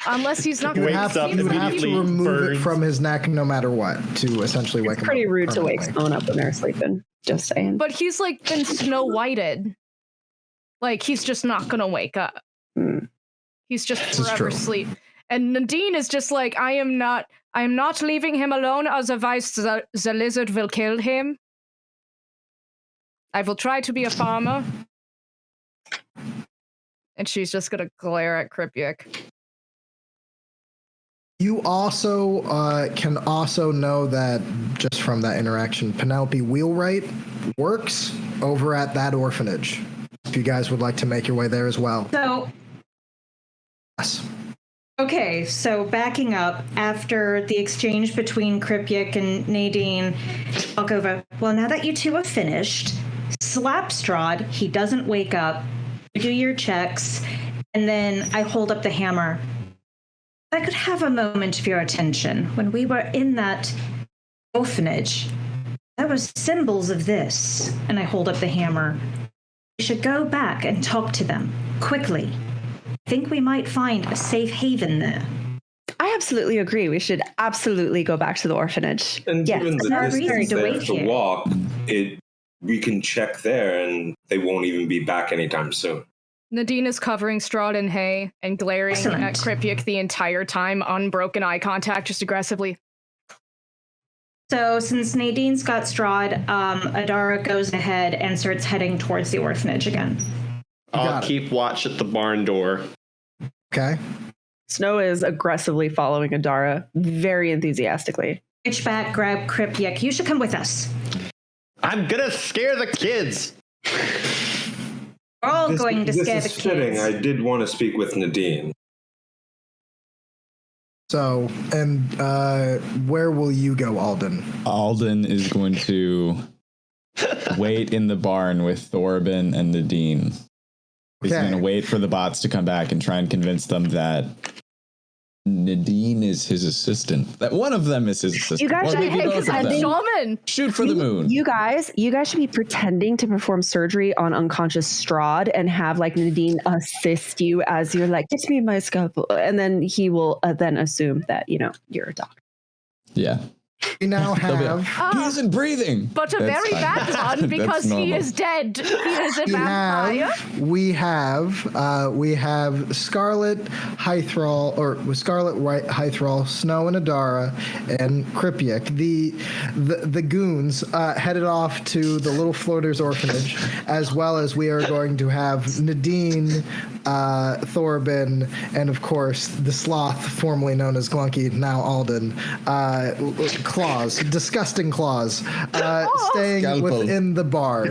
Unless he's not You would going Wakes have, up you would have to immediately, remove burns. it from his neck no matter what to essentially wake It's him up. pretty rude to wake permanently. someone up when they're sleeping. Just saying. But he's like been Snow Whited. Like, he's just not gonna wake up. Mm. He's just This is forever true. asleep. And Nadine is just like, I am not leaving him alone, otherwise the lizard will kill him. I will try to be a farmer. And she's just gonna glare at Kripyuk. You also can also know that just from that interaction, Penelope Wheelwright works over at that orphanage. If you guys would like to make your way there as well. So, Yes. okay, so backing up, after the exchange between Kripyuk and Nadine, I'll go over, well, now that you two have finished, slap Strahd, he doesn't wake up, do your checks, and then I hold up the hammer. I could have a moment of your attention. When we were in that orphanage, there were symbols of this, and I hold up the hammer. We should go back and talk to them, quickly. I think we might find a safe haven there. I absolutely agree. We should absolutely go back to the orphanage. And Yes, given there's the no reason distance to they wait have to here. walk, we can check there and they won't even be back anytime soon. Nadine is covering Strahd in hay and glaring Excellent. at Kripyuk the entire time, unbroken eye contact, just aggressively. So since Nadine's got Strahd, Adara goes ahead and starts heading towards the orphanage again. I'll got it. keep watch at the barn door. Okay. Snow is aggressively following Adara very enthusiastically. Reach back, grab Kripyuk. You should come with us. I'm gonna scare the kids. We're all going to scare the This is fitting. kids. I did want to speak with Nadine. So, and where will you go, Alden? Alden is going to wait in the barn with Thorben and Nadine. He's Okay. going to wait for the bots to come back and try and convince them that Nadine is his assistant. That one of them is his assistant. You guys Or maybe should both of them. Shaman. Shoot for the moon. You guys should be pretending to perform surgery on unconscious Strahd and have like Nadine assist you as you're like, get me my scalpel, and then he will then assume that you're a doctor. Yeah. We now have. He isn't breathing. But a That's very fine. bad one because he normal. is dead. He is a vampire. We have Scarlet Hythrall, or with Scarlet White Hythrall, Snow and Adara, and Kripiak. The goons headed off to the Little Floaters Orphanage, as well as we are going to have Nadine, Thorben, and of course the Sloth, formerly known as Glunky, now Alden. Claws, disgusting claws, staying Scalpel. within the barn.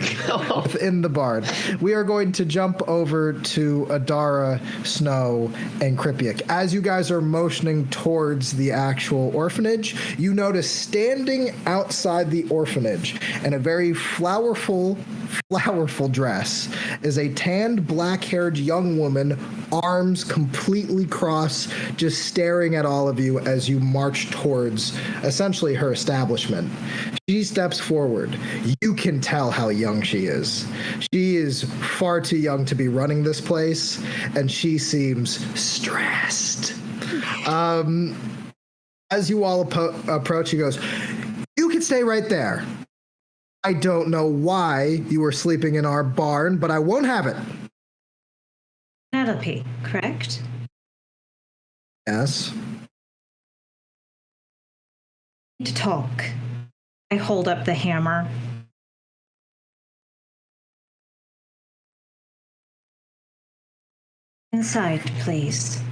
Within the barn. We are going to jump over to Adara, Snow, and Kripiak. As you guys are motioning towards the actual orphanage, you notice standing outside the orphanage in a very flowerful dress is a tanned, black-haired young woman, arms completely crossed, just staring at all of you as you march towards essentially her establishment. She steps forward. You can tell how young she is. She is far too young to be running this place, and she seems stressed. As you all approach, she goes, "You can stay right there. I don't know why you were sleeping in our barn, but I won't have it." Penelope, correct? Yes. To talk. I hold up the hammer. Inside, please.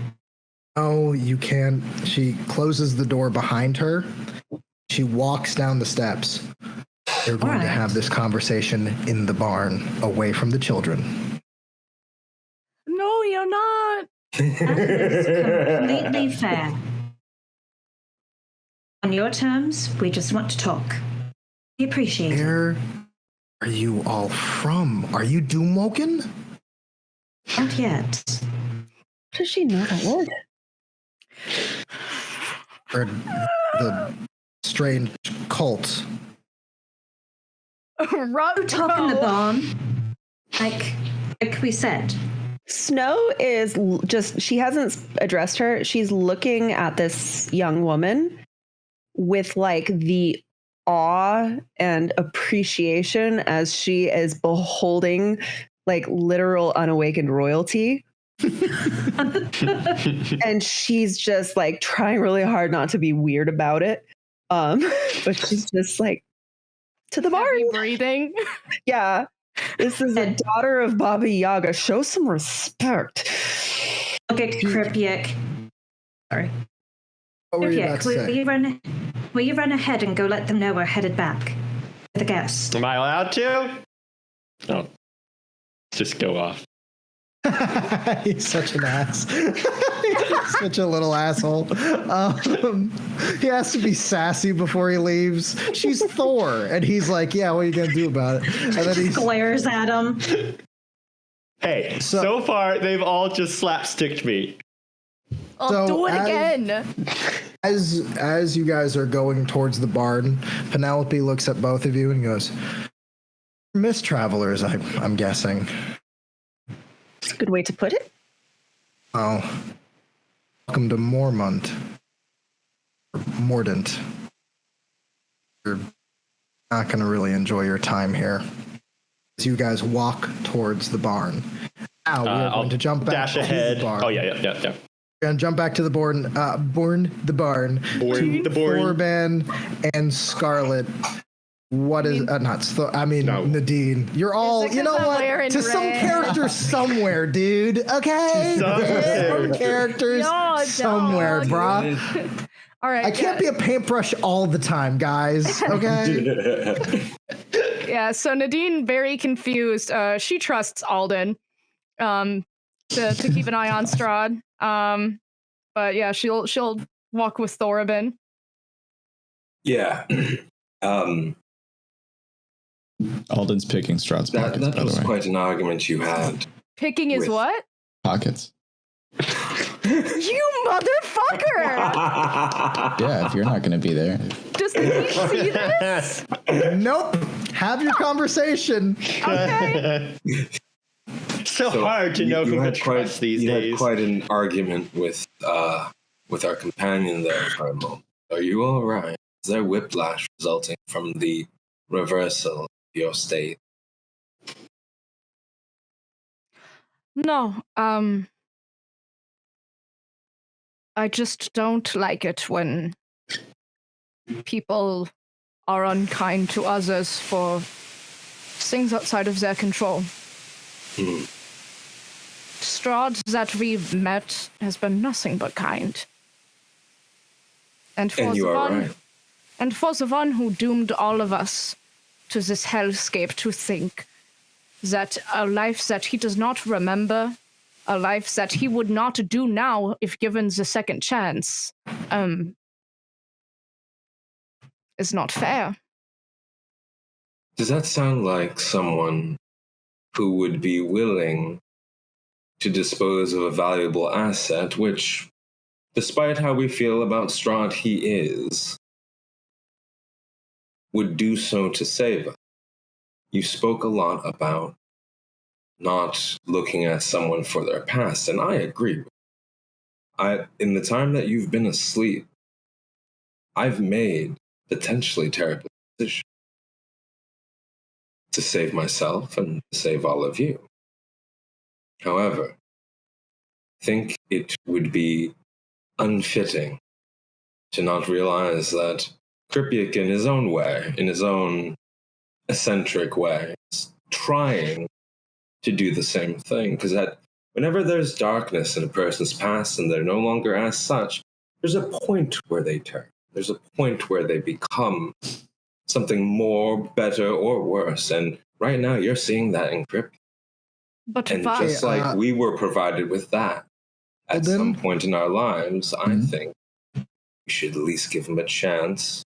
Oh, you can't. She closes the door behind her. She walks down the steps. They're going to have this conversation in the barn, away from the children. No, you're not. That is completely fair. On your terms, we just want to talk. We appreciate it. Where are you all from? Are you Doomwoken? Not yet. How does she know that word? Or the strange cult? We're talking the barn. Like we said. Snow is she hasn't addressed her. She's looking at this young woman with like the awe and appreciation as she is beholding like literal unawakened royalty. And she's just like trying really hard not to be weird about it. But she's just like, to the barn. Heavy breathing. Yeah. This is a daughter of Baba Yaga. Show some respect. Look at Kripiak. Sorry. What were you about to say? Will you run ahead and go let them know we're headed back for the guests? Am I allowed to? No. Just go off. He's such an ass. He's such a little asshole. He has to be sassy before he leaves. She's Thor, and he's like, "Yeah, what are you gonna do about it?" And then he glares at him. Hey, so far they've all just slapsticked me. I'll do it again. As you guys are going towards the barn, Penelope looks at both of you and goes, "Miss Travelers, I'm guessing." That's a good way to put it. Oh, welcome to Mormont. Mordant. You're not going to really enjoy your time here. As you guys walk towards the barn. Now we're going to jump back dash to ahead. the barn. Oh, yeah. We're going to jump back to the barn, to the barn. Thorben and Scarlet. What is Nadine? You're all, you know what? To some character somewhere, dude. Okay, some characters somewhere, brah. All right. I can't be a paintbrush all the time, guys. Okay. Yeah. So Nadine, very confused. She trusts Alden, to keep an eye on Strahd. But yeah, she'll walk with Thorben. Yeah. Alden's picking Strahd's pockets, that by was the way. quite an argument you had. Picking his what? Pockets. You motherfucker! Yeah, if you're not going to be there. Does he see this? Nope. Have your conversation. Okay. So hard to know who to trust these you days. had quite an argument with our companion there for a moment. Are you all right? Is there whiplash resulting from the reversal of your state? No, I just don't like it when people are unkind to others for things outside of their control. Strahd that we've met has been nothing but kind. And for you the are one, right. and for the one who doomed all of us to this hellscape to think that a life that he does not remember, a life that he would not do now if given the second chance, is not fair. Does that sound like someone who would be willing to dispose of a valuable asset, which, despite how we feel about Strahd, he is, would do so to save us? You spoke a lot about not looking at someone for their past, and I agree. In the time that you've been asleep, I've made potentially terrible decisions to save myself and to save all of you. However, I think it would be unfitting to not realize that Kripyuk, in his own way, in his own eccentric way, is trying to do the same thing. Because whenever there's darkness in a person's past and they're no longer as such, there's a point where they turn. There's a point where they become something more, better, or worse. And right now, you're seeing that in Kripyuk. But And just like we were provided with that at some point in our lives, I think we should at least give him a chance.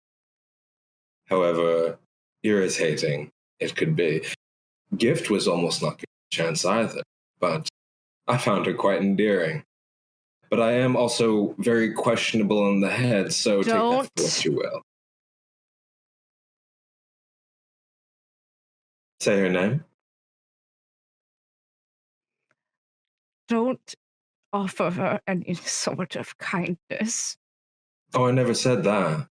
However irritating it could be. Gift was almost not given a chance either, but I found her quite endearing. But I am also very questionable in the head, so take that for what you will. Say her name. Don't offer her any sort of kindness. Oh, I never said that.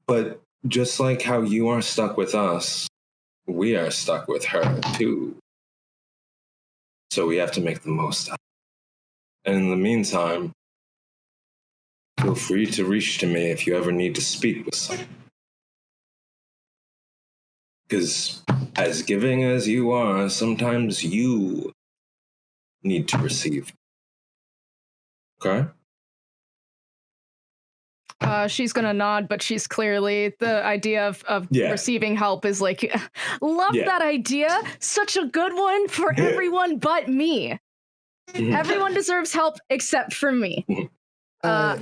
But just like how you are stuck with us, we are stuck with her too. So we have to make the most of it. And in the meantime, feel free to reach to me if you ever need to speak with someone. Because as giving as you are, sometimes you need to receive. Okay? She's gonna nod, but she's clearly, the idea of receiving help is like, love that idea. Such a good one for everyone but me. Everyone deserves help except for me. I'm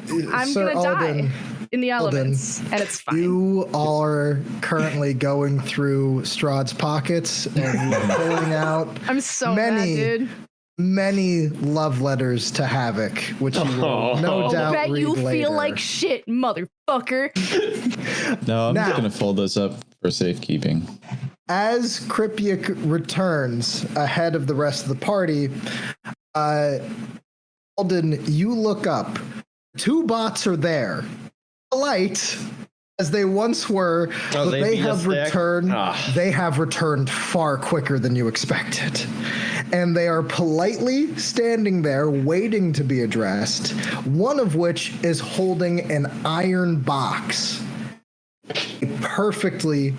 Sir gonna Alden, die in the elements, and it's fine. You are currently going through Strahd's pockets and pulling out I'm so mad, dude. many love letters to Havoc, which you will no doubt bet read you later. feel like shit, motherfucker. No, I'm Now- just going to fold those up for safekeeping. As Kripyuk returns ahead of the rest of the party, Alden, you look up. 2 bots are there. Polite as they once were, but they have returned. They have returned far quicker than you expected. And they are politely standing there waiting to be addressed, one of which is holding an iron box. A perfectly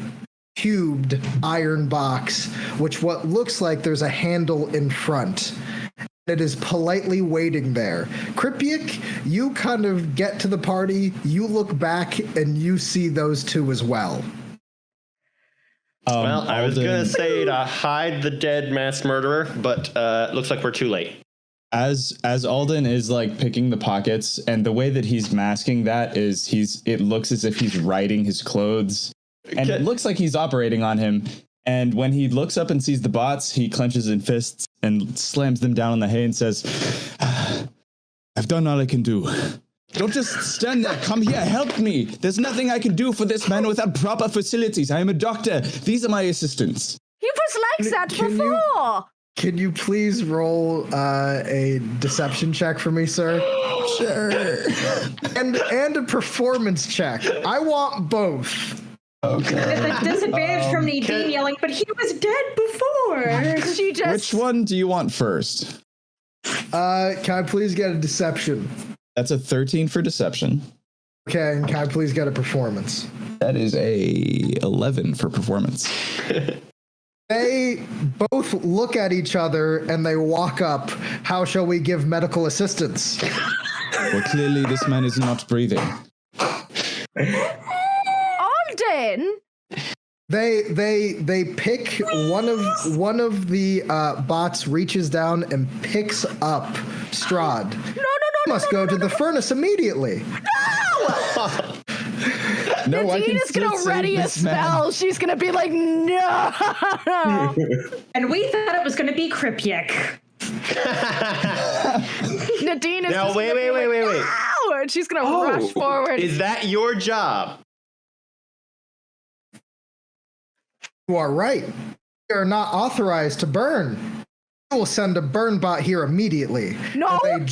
cubed iron box, which what looks like there's a handle in front. It is politely waiting there. Kripyuk, you kind of get to the party, you look back, and you see those 2 as well. Well, I was going to say to hide the dead mass murderer, but it looks like we're too late. As Alden is like picking the pockets, and the way that he's masking that is it looks as if he's riding his clothes, and it looks like he's operating on him. And when he looks up and sees the bots, he clenches in fists and slams them down on the hay and says, I've done all I can do. Don't just stand there. Come here. Help me. There's nothing I can do for this man without proper facilities. I am a doctor. These are my assistants. He was like that before. Can you please roll a deception check for me, sir? Sure. And a performance check. I want both. Okay. With a disadvantage from Nadine yelling, but he was dead before. She just. Which one do you want first? Can I please get a deception? That's a 13 for deception. Okay, and can I please get a performance? That is a 11 for performance. They both look at each other and they walk up. How shall we give medical assistance? Well, clearly this man is not breathing. Alden! They pick one of the bots reaches down and picks up Strahd. No, Must go to the furnace immediately. No, Nadine is going to ready a spell. She's going to be like, no. And we thought it was going to be Kripyek. Nadine is Now, wait. no! And she's going to rush forward. Is that your job? You are right. We are not authorized to burn. We will send a burn bot here immediately. No. And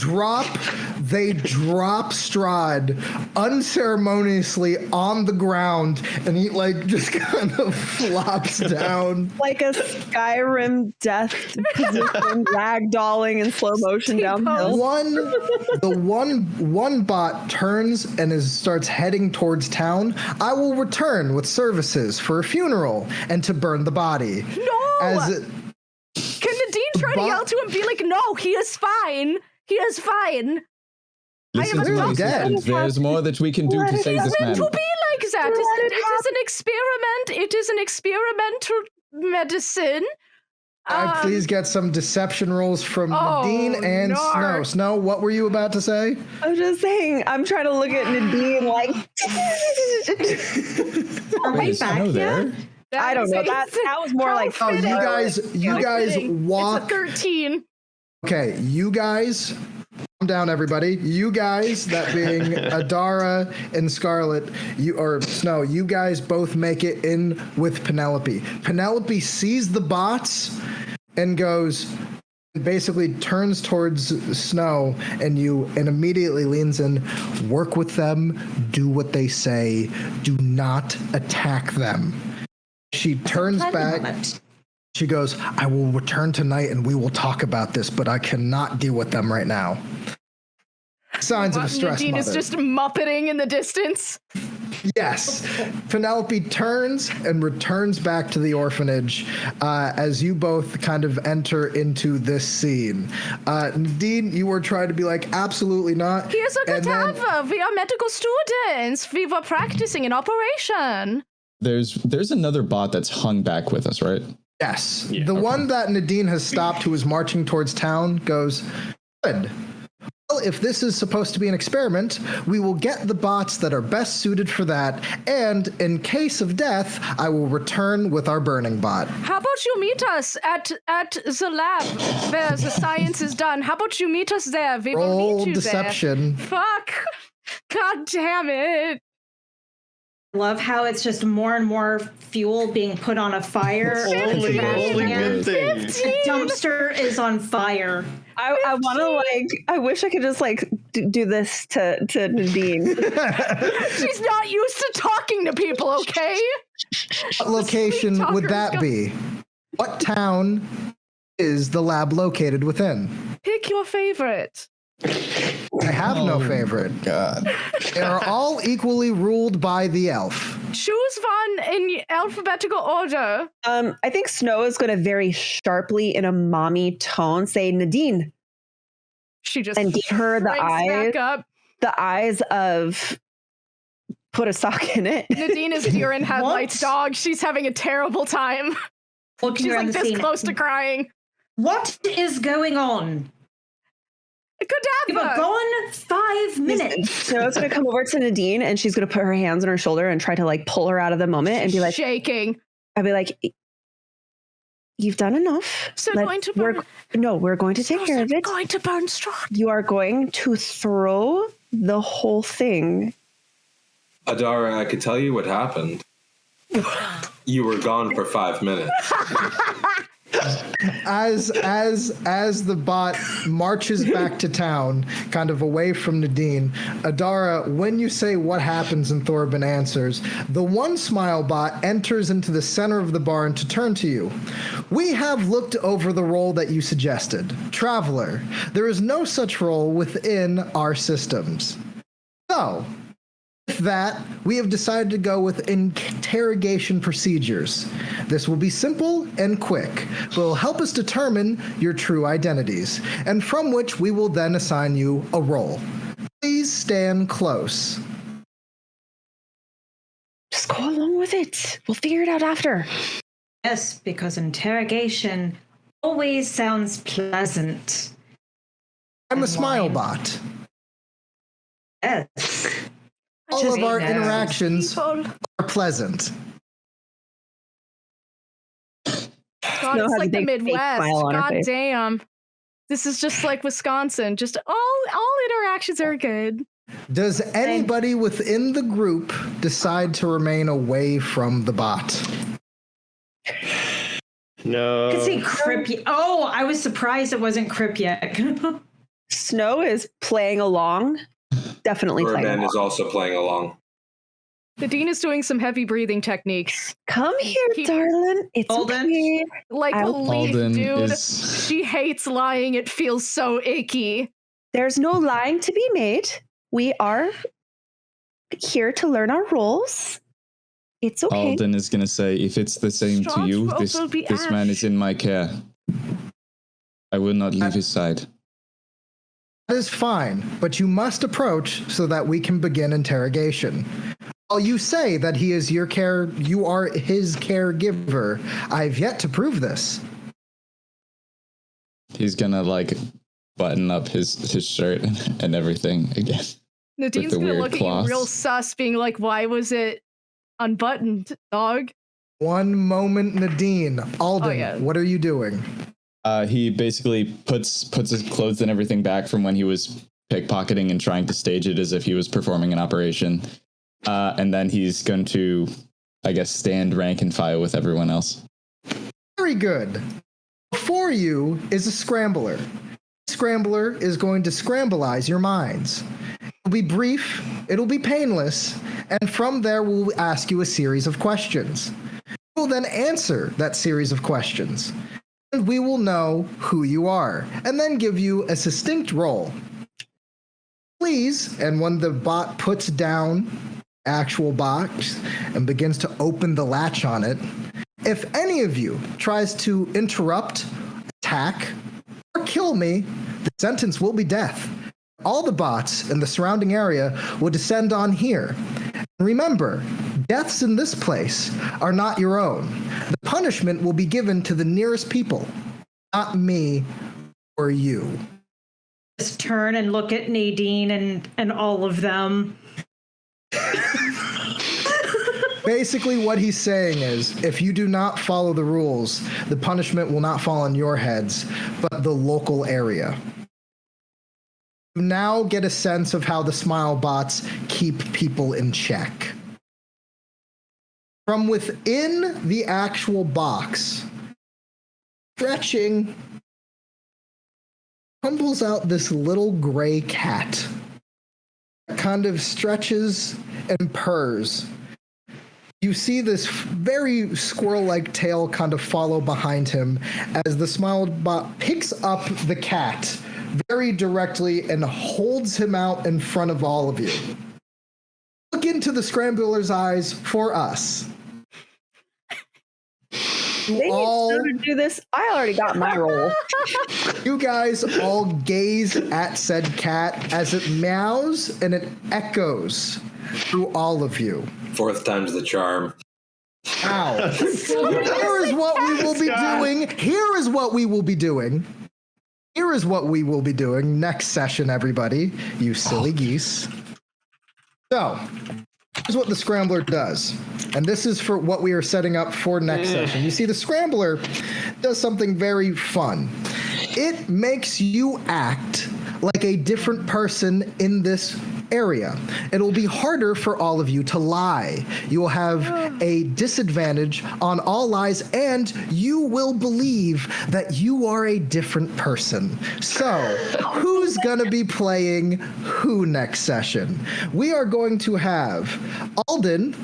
they drop Strahd unceremoniously on the ground, and he just kind of flops down. Like a Skyrim death position, ragdolling in slow motion downhill. One bot turns and starts heading towards town. I will return with services for a funeral and to burn the body. No! Can Nadine try to yell to him and be like, no, he is fine. He is fine. Listen to my assistant. There's more that we can do to save this man. To be like that. It is an experiment. It is an experimental medicine. Please get some deception rolls from Nadine and Snow. Snow, what were you about to say? I'm just saying, I'm trying to look at Nadine like... Are we back yet? I don't know. That was more like... Oh, you guys walk... It's a 13. Okay, you guys... Calm down, everybody. You guys, that being Adara and Scarlet, Snow, you guys both make it in with Penelope. Penelope sees the bots and basically turns towards Snow and immediately leans in. Work with them. Do what they say. Do not attack them. She turns back. She goes, I will return tonight and we will talk about this, but I cannot deal with them right now. Signs of a stress Nadine mother. is just muppeting in the distance. Yes. Penelope turns and returns back to the orphanage as you both kind of enter into this scene. Nadine, you were trying to be like, absolutely not. He is a cadaver. We are medical students. We were practicing in operation. There's another bot that's hung back with us, right? Yes. Yeah, the one that Nadine has stopped who is marching towards town goes, good. Well, if this is supposed to be an experiment, we will get the bots that are best suited for that, and in case of death, I will return with our burning bot. How about you meet us at the lab where the science is done? How about you meet us there? We will meet you deception. There. Fuck. God damn it. Love how it's just more and more fuel being put on a fire. Only good things. The dumpster is on fire. I want to I wish I could just do this to Nadine. She's not used to talking to people, okay? What location would that be? What town is the lab located within? Pick your favorite. I have no favorite. God. They are all equally ruled by the elf. Choose one in alphabetical order. I think Snow is going to very sharply, in a mommy tone, say, Nadine. She just and give her the eyes of put a sock in it. Nadine is deer in headlights dog. She's having a terrible time. Looking She's like this close to crying. What is going on? Cadaver. We were gone 5 minutes. Snow's going to come over to Nadine and she's going to put her hands on her shoulder and try to pull her out of the moment and be like shaking. I'd be like, You've done enough. So going to burn. We're going to take care of it. Going to burn straw. You are going to throw the whole thing. Adara, I could tell you what happened. You were gone for 5 minutes. As the bot marches back to town, kind of away from Nadine, Adara, when you say what happens and Thorben answers, the one smile bot enters into the center of the barn to turn to you. We have looked over the role that you suggested. Traveler. There is no such role within our systems. So, with that, we have decided to go with interrogation procedures. This will be simple and quick, but will help us determine your true identities, and from which we will then assign you a role. Please stand close. Just go along with it. We'll figure it out after. Yes, because interrogation always sounds pleasant. I'm a smile bot. Yes. All of our nice. interactions are pleasant. God, it's like the Midwest. God damn. This is just like Wisconsin. Just all interactions are good. Does anybody within the group decide to remain away from the bot? No. I could say Crip. Oh, I was surprised it wasn't Crip yet. Snow is playing along. Definitely playing along. is also playing along. Nadine is doing some heavy breathing techniques. Come here, darling. It's okay. Like a leaf, dude. She hates lying. It feels so icky. There's no lying to be made. We are here to learn our roles. It's okay. Alden is going to say, if it's the same to you, this man is in my care. I will not leave his side. That is fine, but you must approach so that we can begin interrogation. While you say that he is you are his caregiver, I've yet to prove this. He's gonna button up his shirt and everything again. Nadine's gonna look at you real sus, being like, why was it unbuttoned, dog? One moment, Nadine. Alden, what are you doing? He basically puts his clothes and everything back from when he was pickpocketing and trying to stage it as if he was performing an operation. And then he's going to, I guess, stand rank and file with everyone else. Very good. Before you is a scrambler. Scrambler is going to scramblize your minds. It'll be brief, it'll be painless, and from there we'll ask you a series of questions. We'll then answer that series of questions. And we will know who you are, and then give you a succinct role. Please, and when the bot puts down actual box and begins to open the latch on it, if any of you tries to interrupt, attack, or kill me, the sentence will be death. All the bots in the surrounding area will descend on here. Remember, deaths in this place are not your own. The punishment will be given to the nearest people, not me or you. Just turn and look at Nadine and all of them. Basically, what he's saying is, if you do not follow the rules, the punishment will not fall on your heads, but the local area. You now get a sense of how the smile bots keep people in check. From within the actual box, stretching, tumbles out this little gray cat. It kind of stretches and purrs. You see this very squirrel-like tail kind of follow behind him as the smile bot picks up the cat very directly and holds him out in front of all of you. Look into the scrambler's eyes for us. They need to do this. I already got my role. You guys all gaze at said cat as it meows and it echoes through all of you. Fourth time's the charm. Ow. Here is what we will be doing. Here is what we will be doing. Here is what we will be doing next session, everybody. You silly geese. So, Here's what the Scrambler does. And this is for what we are setting up for next session. You see, the Scrambler does something very fun. It makes you act like a different person in this area. It'll be harder for all of you to lie. You will have a disadvantage on all lies, and you will believe that you are a different person. So, who's gonna be playing who next session? We are going to have Alden.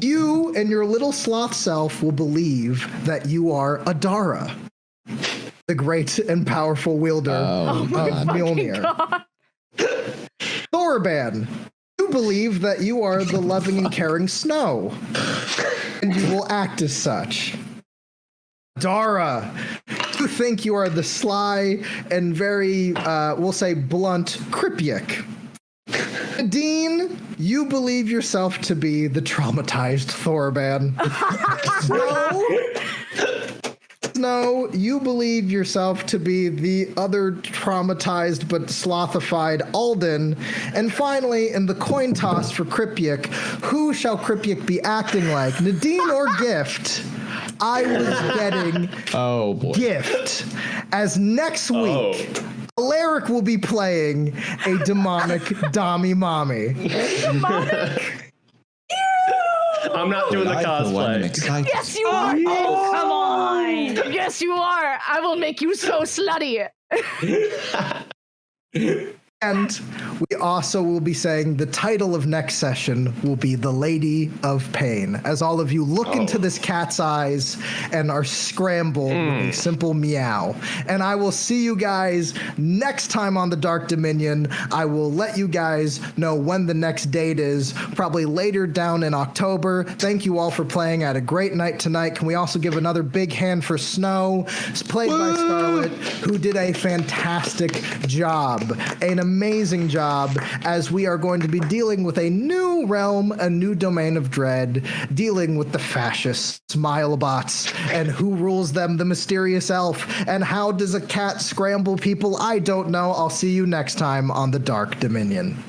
You and your little sloth self will believe that you are Adara, the great and powerful wielder of Mjolnir. Thorban, you believe that you are the loving and caring Snow, and you will act as such. Dara, you think you are the sly and very, we'll say, blunt Kripyik. Nadine, you believe yourself to be the traumatized Thorban. Snow, you believe yourself to be the other traumatized but slothified Alden. And finally, in the coin toss for Kripyik, who shall Kripyik be acting like, Nadine or Gift? I was getting Gift. As next week, Alaric will be playing a demonic Dami Mommy. I'm not doing the cosplay. Yes, you are. Oh, come on. Yes, you are. I will make you so slutty. And we also will be saying the title of next session will be The Lady of Pain, as all of you look into this cat's eyes and are scrambled with a simple meow. And I will see you guys next time on the Dark Dominion. I will let you guys know when the next date is, probably later down in October. Thank you all for playing. I had a great night tonight. Can we also give another big hand for Snow, played by Scarlet, who did a fantastic job. An amazing job, as we are going to be dealing with a new realm, a new domain of dread, dealing with the fascists, Smileobots, and who rules them, the mysterious elf, and how does a cat scramble people? I don't know. I'll see you next time on the Dark Dominion.